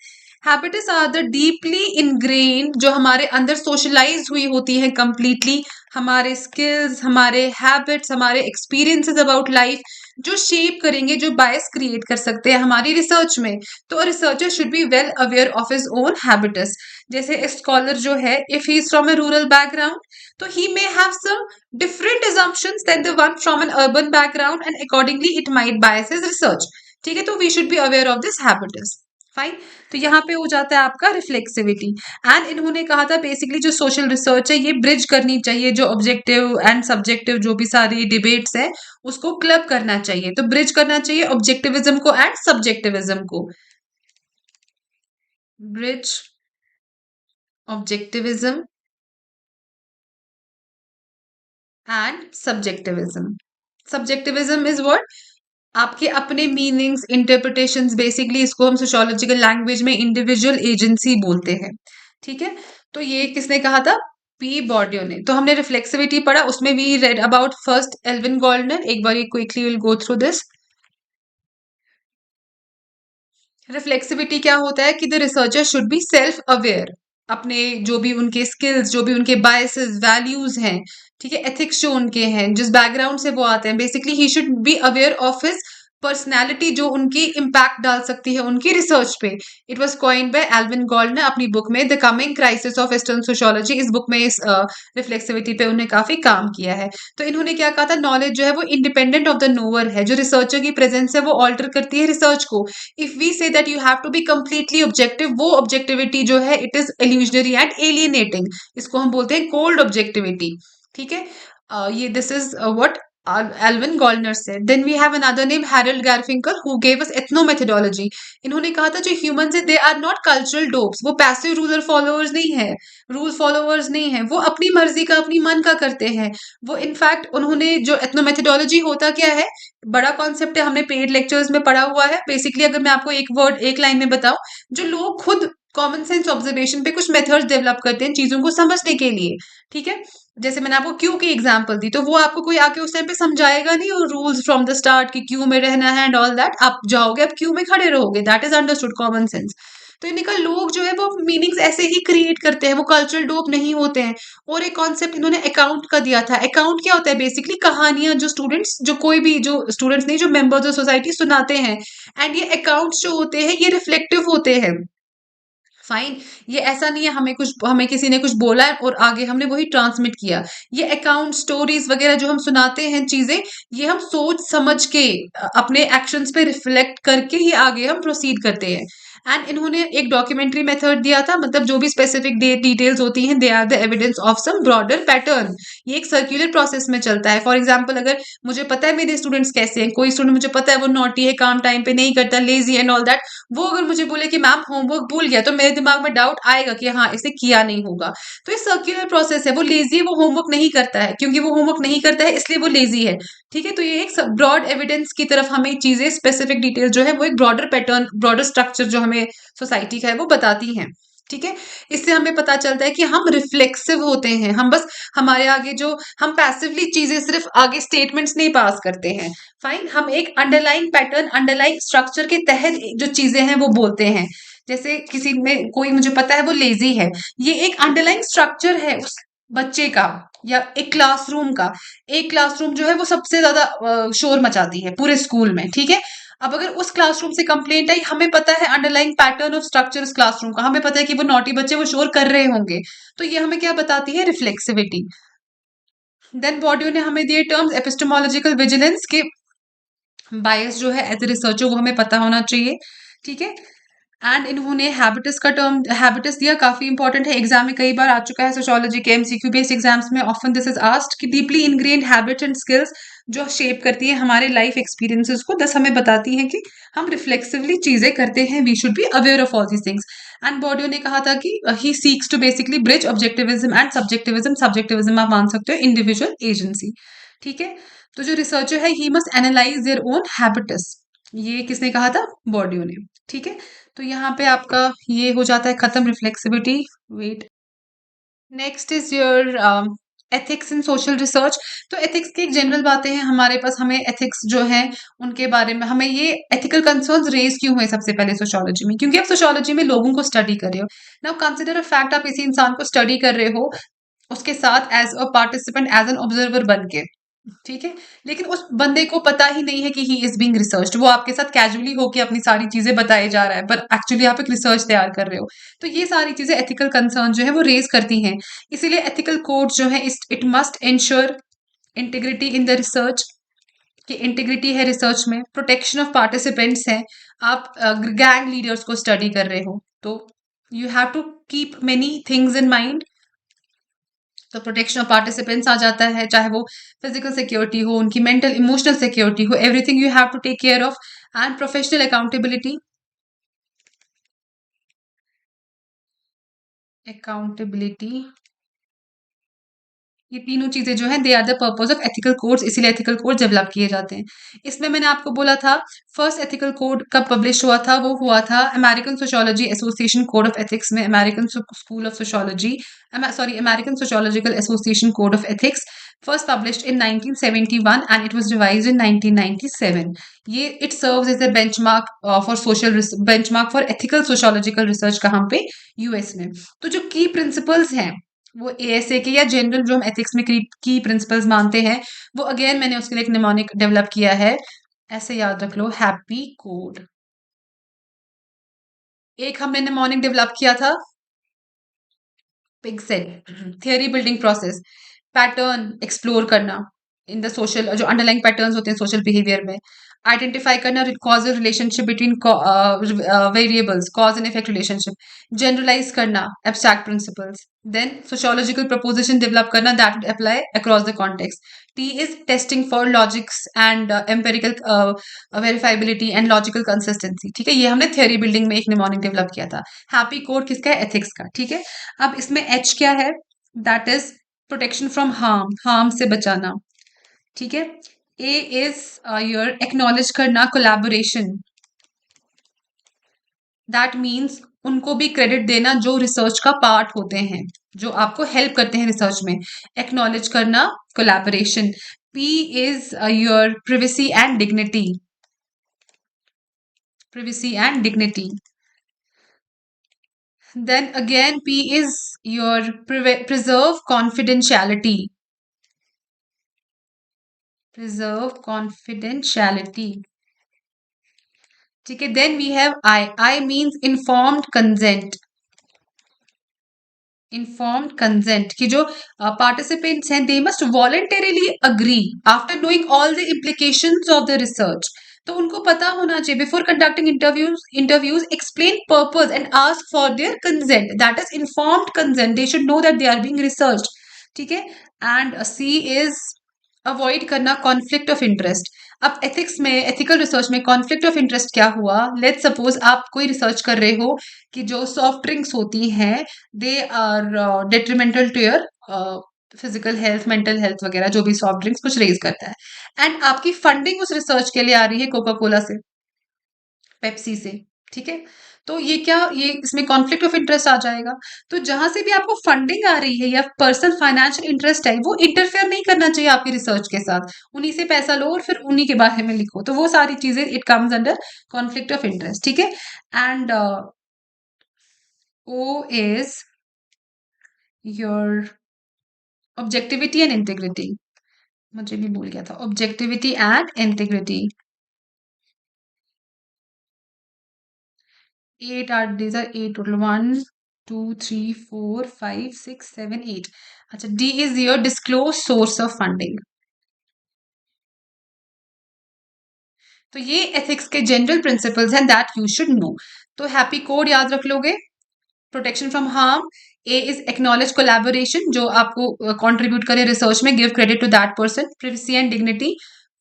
Habits are the deeply ingrained, जो हमारे अंदर सोशलाइज हुई होती है कंप्लीटली, हमारे स्किल्स, हमारे हैबिट्स, हमारे एक्सपीरियंसेस अबाउट लाइफ, जो शेप करेंगे, जो बायस क्रिएट कर सकते हैं हमारी रिसर्च में। तो researcher should be well aware of his own habits. जैसे एक स्कॉलर जो है, if he is from a rural background, तो he may have some different assumptions than the one from an urban background, and accordingly it might bias his research। ठीक है, तो we should be aware of this habits. Fine. तो यहाँ पे हो जाता है आपका रिफ्लेक्सिविटी। एंड इन्होंने कहा था बेसिकली जो सोशल रिसर्च है ये ब्रिज करनी चाहिए, जो ऑब्जेक्टिव एंड सब्जेक्टिव जो भी सारी डिबेट्स है उसको क्लब करना चाहिए। तो ब्रिज करना चाहिए ऑब्जेक्टिविज्म को एंड सब्जेक्टिविज्म को। Bridge objectivism and subjectivism. Subjectivism is what? आपके अपने मीनिंग्स, इंटरप्रिटेशंस, बेसिकली इसको हम सोशियोलॉजिकल लैंग्वेज में इंडिविजुअल एजेंसी बोलते हैं। ठीक है, तो ये किसने कहा था? पी बॉर्डियो ने। तो हमने रिफ्लेक्सिविटी पढ़ा, उसमें we read about first Alvin Gouldner. एक बार quickly will go through this. Reflexivity क्या होता है कि the researcher should be self aware, अपने जो भी उनके स्किल्स, जो भी उनके बायसेस, वैल्यूज हैं, ठीक है, एथिक्स जो उनके हैं, जिस बैकग्राउंड से वो आते हैं, basically he should be aware of his personality, जो उनकी इम्पैक्ट डाल सकती है उनकी रिसर्च पे। It was coined by Alvin Gouldner अपनी बुक में the coming crisis of Western sociology. इस बुक में इस रिफ्लेक्सिविटी पे उन्हें काफी काम किया है। तो इन्होंने क्या कहा था? नॉलेज जो है वो इंडिपेंडेंट ऑफ द नोअर है, जो रिसर्चर की प्रेजेंस है वो ऑल्टर करती है रिसर्च को। If we say that you have to be completely objective, वो ऑब्जेक्टिविटी जो है it is illusionary and alienating, इसको हम बोलते हैं कोल्ड ऑब्जेक्टिविटी। ठीक है, ये this is what Alvin Goldner said. Then we have another name, Harold Garfinkel, who gave us ethnomethodology. इन्होंने कहा था जो ह्यूमंस है, they are not cultural dopes, वो पैसिव रूलर फॉलोअर्स नहीं है, रूल फॉलोअर्स नहीं है, वो अपनी मर्जी का, अपनी मन का करते हैं। वो इनफैक्ट उन्होंने जो एथनोमेथोडोलॉजी होता क्या है, बड़ा कॉन्सेप्ट है, हमने पेड लेक्चर्स में पढ़ा हुआ है। बेसिकली अगर मैं आपको एक वर्ड एक लाइन में बताऊं, जो लोग खुद कॉमन सेंस ऑब्जर्वेशन पे कुछ मेथड्स डेवलप करते हैं चीजों को समझने के लिए। ठीक है, जैसे मैंने आपको क्यू की एग्जांपल दी, तो वो आपको कोई आके उस टाइम पे समझाएगा नहीं, और रूल्स फ्रॉम द स्टार्ट कि क्यू में रहना है एंड ऑल दैट। आप जाओगे, आप क्यू में खड़े रहोगे, that is understood common sense. तो इन्हीं का लोग जो है वो मीनिंग्स ऐसे ही क्रिएट करते हैं, वो कल्चरल डोप नहीं होते हैं। और एक कॉन्सेप्ट इन्होंने अकाउंट का दिया था। अकाउंट क्या होता है? बेसिकली कहानियां, जो स्टूडेंट्स, जो कोई भी, जो स्टूडेंट्स नहीं, जो मेंबर्स ऑफ सोसाइटी सुनाते हैं। एंड ये अकाउंट्स जो होते हैं ये रिफ्लेक्टिव होते हैं। फाइन। ये ऐसा नहीं है हमें किसी ने कुछ बोला है और आगे हमने वही ट्रांसमिट किया। ये अकाउंट, स्टोरीज वगैरह जो हम सुनाते हैं चीजें, ये हम सोच समझ के अपने एक्शंस पे रिफ्लेक्ट करके ही आगे हम प्रोसीड करते हैं। एंड इन्होंने एक डॉक्यूमेंट्री मेथड दिया था, मतलब जो भी स्पेसिफिक डिटेल्स होती हैं, they are the evidence of some broader pattern. ये एक सर्क्यूलर प्रोसेस में चलता है। फॉर एग्जाम्पल, अगर मुझे पता है मेरे स्टूडेंट्स कैसे हैं, कोई स्टूडेंट मुझे पता है वो नॉटी है, काम टाइम पे नहीं करता, लेजी एंड ऑल दैट, वो अगर मुझे बोले कि मैम होमवर्क भूल गया, तो मेरे दिमाग में डाउट आएगा कि हाँ इसे किया नहीं होगा। तो ये सर्क्यूलर प्रोसेस है। वो लेजी है, वो होमवर्क नहीं करता है, क्योंकि वो होमवर्क नहीं करता है इसलिए वो लेजी है। ठीक है, तो ये एक ब्रॉड एविडेंस की तरफ हमें चीजें, स्पेसिफिक डिटेल जो है वो एक ब्रॉडर पैटर्न, ब्रॉडर स्ट्रक्चर जो हमें सोसाइटी का है वो बताती हैं। ठीक है, इससे हमें पता चलता है कि हम रिफ्लेक्सिव होते हैं। हम बस, हमारे आगे जो, हम पैसिवली चीजें सिर्फ आगे स्टेटमेंट्स नहीं पास करते हैं। फाइन, हम एक अंडरलाइन पैटर्न, अंडरलाइन स्ट्रक्चर के तहत जो चीजें हैं वो बोलते हैं। जैसे किसी में, कोई मुझे पता है वो लेजी है, ये एक अंडरलाइन स्ट्रक्चर है उस बच्चे का, या एक क्लासरूम का। एक क्लासरूम जो है वो सबसे ज्यादा शोर मचाती है पूरे स्कूल में। ठीक है, अब अगर उस क्लासरूम से कंप्लेंट आई, हमें पता है अंडरलाइन पैटर्न ऑफ स्ट्रक्चर उस क्लासरूम का, हमें पता है कि वो नॉटी बच्चे वो शोर कर रहे होंगे। तो ये हमें क्या बताती है? रिफ्लेक्सिविटी। देन बॉडियो ने हमें दिए टर्म्स, एपिस्टेमोलॉजिकल विजिलेंस के, बायस जो है एज ए रिसर्चर वो हमें पता होना चाहिए। ठीक है, एंड इन्होंने हैबिटस का टर्म, हैबिटस दिया, काफी इंपॉर्टेंट है, एग्जाम में कई बार आ चुका है सोशियोलॉजी के एमसीक्यू बेस्ड एग्जाम्स में। ऑफन दिस इज आस्क्ड कि deeply ingrained habits and skills जो शेप करती है हमारे लाइफ एक्सपीरियंसेस को, दस हमें बताती हैं कि हम रिफ्लेक्सिवली चीजें करते हैं। We should be aware of all these things. And Bourdieu ने कहा था कि he seeks to basically bridge objectivism and subjectivism. Subjectivism आप मान सकते हो इंडिविजुअल एजेंसी। ठीक है, तो जो रिसर्चर है, he must analyse their own habitus. ये किसने कहा था? बॉडियो ने। ठीक है, तो यहाँ पे आपका ये हो जाता है खत्म, reflexivity. Wait, next is your ethics in social research. तो एथिक्स की एक जनरल बातें हैं हमारे पास, हमें एथिक्स जो है उनके बारे में, हमें ये एथिकल कंसर्न्स रेज क्यों हुए सबसे पहले सोशियोलॉजी में, क्योंकि आप सोशियोलॉजी में लोगों को स्टडी कर रहे हो। नाउ कंसिडर अ फैक्ट, आप किसी इंसान को स्टडी कर रहे हो उसके साथ as a participant, as an observer बन के, ठीक है, लेकिन उस बंदे को पता ही नहीं है कि ही इज बीइंग रिसर्च्ड। वो आपके साथ कैजुअली होके अपनी सारी चीजें बताए जा रहा है, पर एक्चुअली आप एक रिसर्च तैयार कर रहे हो। तो ये सारी चीजें एथिकल कंसर्न जो है वो रेज करती हैं। इसीलिए एथिकल कोड जो है it must ensure integrity in the research, कि इंटीग्रिटी है रिसर्च में, प्रोटेक्शन ऑफ पार्टिसिपेंट्स है। आप गैंग लीडर्स को स्टडी कर रहे हो तो you have to keep many things in mind. तो प्रोटेक्शन ऑफ पार्टिसिपेंट्स आ जाता है, चाहे वो फिजिकल सिक्योरिटी हो, उनकी मेंटल इमोशनल सिक्योरिटी हो, everything you have to take care of. And professional accountability, accountability, ये तीनों चीजें जो है they are the purpose of ethical codes, इसीलिए एथिकल कोड डेवलप किए जाते हैं। इसमें मैंने आपको बोला था फर्स्ट एथिकल कोड कब पब्लिश हुआ था, वो हुआ था American sociology association code of ethics में, American school of sociology, sorry American sociological association code of ethics, first published in 1971 and it was revised in 1997। ये it serves as a benchmark for social, benchmark for ethical sociological research, कहाँ पे, यूएस में। तो जो की प्रिंसिपल्स हैं वो एएसए के या जनरल जो हम एथिक्स में की प्रिंसिपल्स मानते हैं, वो अगेन मैंने उसके लिए एक निमोनिक डेवलप किया है, ऐसे याद रख लो, हैप्पी कोड। एक हमने निमोनिक डेवलप किया था पिग्सेल, theory building process, pattern explore करना इन द सोशल, जो अंडरलाइंग पैटर्न्स होते हैं सोशल बिहेवियर में, आइडेंटिफाई करना causal relationship between variables, cause and effect relationship, generalise करना abstract principles, then sociological proposition develop करना that would apply across the context. T is testing for logics and empirical verifiability and logical consistency, ठीक है, ये हमने थियरी बिल्डिंग में एक निमोनिक डेवलप किया था। हैप्पी कोड किसका है, एथिक्स का, ठीक है। अब इसमें एच क्या है, that is protection from harm, harm से बचाना, ठीक है। ए इज योर एक्नॉलेज करना कोलैबोरेशन, दैट मीन्स उनको भी क्रेडिट देना जो रिसर्च का पार्ट होते हैं, जो आपको हेल्प करते हैं रिसर्च में, एक्नॉलेज करना, collaboration. P is your privacy and dignity, privacy and dignity. Then again, P is your preserve confidentiality. Preserve confidentiality. ठीक है, then we have I. I means informed consent. Informed consent कि जो participants हैं, they must voluntarily agree after knowing all the implications of the research. तो उनको पता होना चाहिए, before conducting interviews explain purpose and ask for their consent, that is informed consent, they should know that they are being research, ठीक है। एंड सी इज अवॉइड करना कॉन्फ्लिक्ट ऑफ इंटरेस्ट। अब एथिक्स में, एथिकल रिसर्च में कॉन्फ्लिक्ट ऑफ इंटरेस्ट क्या हुआ, लेट्स सपोज आप कोई रिसर्च कर रहे हो कि जो सॉफ्ट ड्रिंक्स होती हैं they are detrimental to your physical health, mental health वगैरह, जो भी सॉफ्ट ड्रिंक्स कुछ रेज करता है, एंड आपकी फंडिंग उस रिसर्च के लिए आ रही है कोका कोला से, पेप्सी से, ठीक है। तो ये क्या, ये इसमें कॉन्फ्लिक्ट ऑफ इंटरेस्ट आ जाएगा। तो जहां से भी आपको फंडिंग आ रही है या पर्सनल फाइनेंशियल इंटरेस्ट है, वो इंटरफेयर नहीं करना चाहिए आपकी रिसर्च के साथ, उन्हीं से पैसा लो और फिर उन्हीं के बारे में लिखो, तो वो सारी चीजें it comes under conflict of interest, ठीक है। And O is your objectivity and integrity, मुझे भी भूल गया था, objectivity and integrity. 8 are these are 8 total, 1 2 3 4 5 6 7 8। अच्छा, D is your disclose source of funding. तो ये एथिक्स के जनरल प्रिंसिपल्स हैं दैट यू शुड नो। तो हैप्पी कोड याद रख लोगे, protection from harm, A is acknowledge collaboration, जो आपको कंट्रीब्यूट करे रिसर्च में, give credit to that person, privacy and dignity,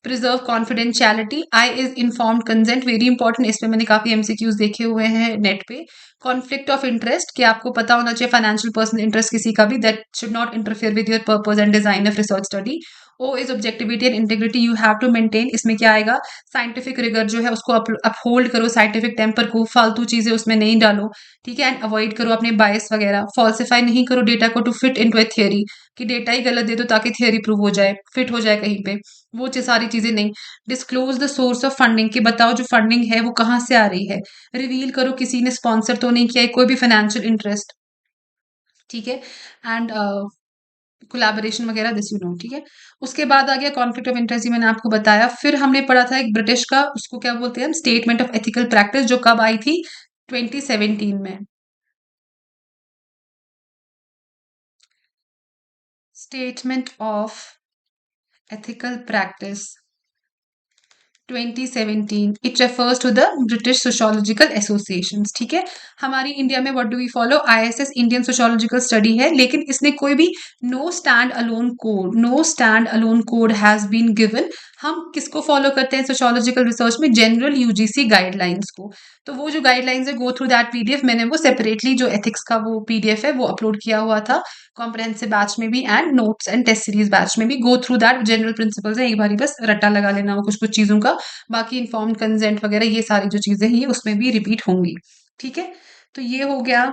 preserve confidentiality, I is informed consent, very important, इसमें मैंने काफी एमसीक्यूज देखे हुए हैं नेट पे। कॉन्फ्लिक्ट ऑफ इंटरेस्ट, कि आपको पता होना चाहिए फाइनेंशियल पर्सनल इंटरेस्ट किसी का भी, that should not interfere with your purpose and design of research study. O is objectivity and integrity, you have to maintain. इसमें क्या आएगा, साइंटिफिक रिगर जो है उसको अपहोल्ड करो, साइंटिफिक टेम्पर को, फालतू चीजें उसमें नहीं डालो, ठीक है। एंड अवॉइड करो अपने बायस वगैरह, फॉल्सिफाई नहीं करो डेटा को to fit into a theory, कि डेटा ही गलत दे दो ताकि थियरी प्रूव हो जाए, फिट हो जाए कहीं पे, वो सारी चीजें नहीं। Disclose the source of funding, कि बताओ जो फंडिंग है वो कहाँ से आ रही है। रिवील करो किसी ने स्पॉन्सर तो नहीं किया है, कोई भी फाइनेंशियल इंटरेस्ट, ठीक है। एंड कोलैबोरेशन वगैरह, दिस यू नो, ठीक है। उसके बाद आ गया कॉन्फ्लिक्ट ऑफ इंटरेस्ट, मैंने आपको बताया। फिर हमने पढ़ा था एक ब्रिटिश का, उसको क्या बोलते हैं, स्टेटमेंट ऑफ एथिकल प्रैक्टिस, जो कब आई थी, 2017 में। Statement of ethical practice 2017, it refers to the British sociological association, ठीक है। हमारी इंडिया में what do we follow, ISS, Indian sociological study है, लेकिन इसने कोई भी no stand alone code, no stand alone code has been given. हम किसको फॉलो करते हैं सोशोलॉजिकल रिसर्च में, जनरल यूजीसी गाइडलाइंस को। तो वो जो गाइडलाइंस है, गो थ्रू दैट पीडीएफ, मैंने वो सेपरेटली जो एथिक्स का वो पीडीएफ है वो अपलोड किया हुआ था, कॉम्प्रहेंसिव बैच में भी and notes and test series batch में भी। Go through that, general principles है, एक बारी बस रट्टा लगा लेना वो कुछ कुछ चीजों का। बाकी इन्फॉर्म्ड कंसेंट वगैरह ये सारी जो चीजें हैं ये उसमें भी रिपीट होंगी, ठीक है। तो ये हो गया।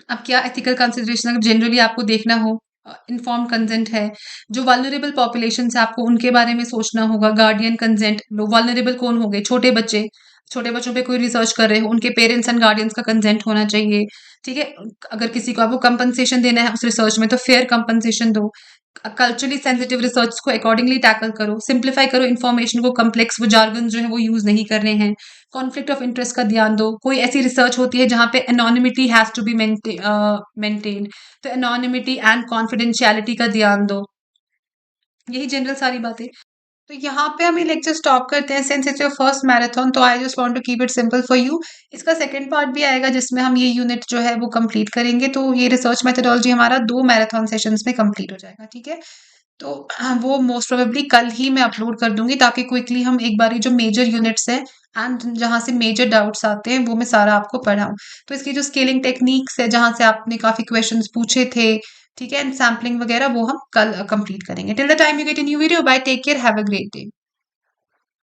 अब क्या एथिकल कंसिडरेशन, अगर जनरली आपको देखना हो, इन्फॉर्म कंसेंट है, जो वल्नरेबल पॉपुलेशन है आपको उनके बारे में सोचना होगा, गार्डियन कंसेंट लो, वल्नरेबल कौन हो गए, छोटे बच्चे, छोटे बच्चों पे कोई रिसर्च कर रहे हो, उनके पेरेंट्स एंड गार्डियंस का कंसेंट होना चाहिए, ठीक है। अगर किसी को आपको कंपनसेशन देना है उस रिसर्च में तो फेयर कंपनसेशन दो। कल्चरली सेंसिटिव रिसर्च को अकॉर्डिंगली टैकल करो, सिंप्लीफाई करो इन्फॉर्मेशन को, कम्प्लेक्स वो जार्गन जो है वो यूज नहीं करने हैं। कॉन्फ्लिक्ट ऑफ इंटरेस्ट का ध्यान दो, कोई ऐसी रिसर्च होती है जहां पे anonymity has to be maintain, तो एनोनिमिटी एंड कॉन्फिडेंशियलिटी का ध्यान दो। यही जनरल सारी बातें। तो यहाँ पे हम ये लेक्चर स्टॉप करते हैं, since it's your first marathon, तो I just want to keep it simple for you. इसका सेकंड पार्ट भी आएगा जिसमें हम ये यूनिट जो है वो कंप्लीट करेंगे, तो ये रिसर्च मेथोडोलॉजी हमारा 2 मैराथन सेशंस में कंप्लीट हो जाएगा, ठीक है। तो वो मोस्ट प्रोबेबली कल ही मैं अपलोड कर दूंगी, ताकि क्विकली हम एक बारी जो मेजर यूनिट्स हैं एंड जहां से मेजर डाउट्स आते हैं वो मैं सारा आपको पढ़ाऊं। तो इसकी जो स्केलिंग टेक्निक्स है, जहां से आपने काफी क्वेश्चंस पूछे थे, ठीक है, एंड सैम्पलिंग वगैरह, वो हम कल कंप्लीट करेंगे। Till the time you get a new video, bye, take care, have a great day.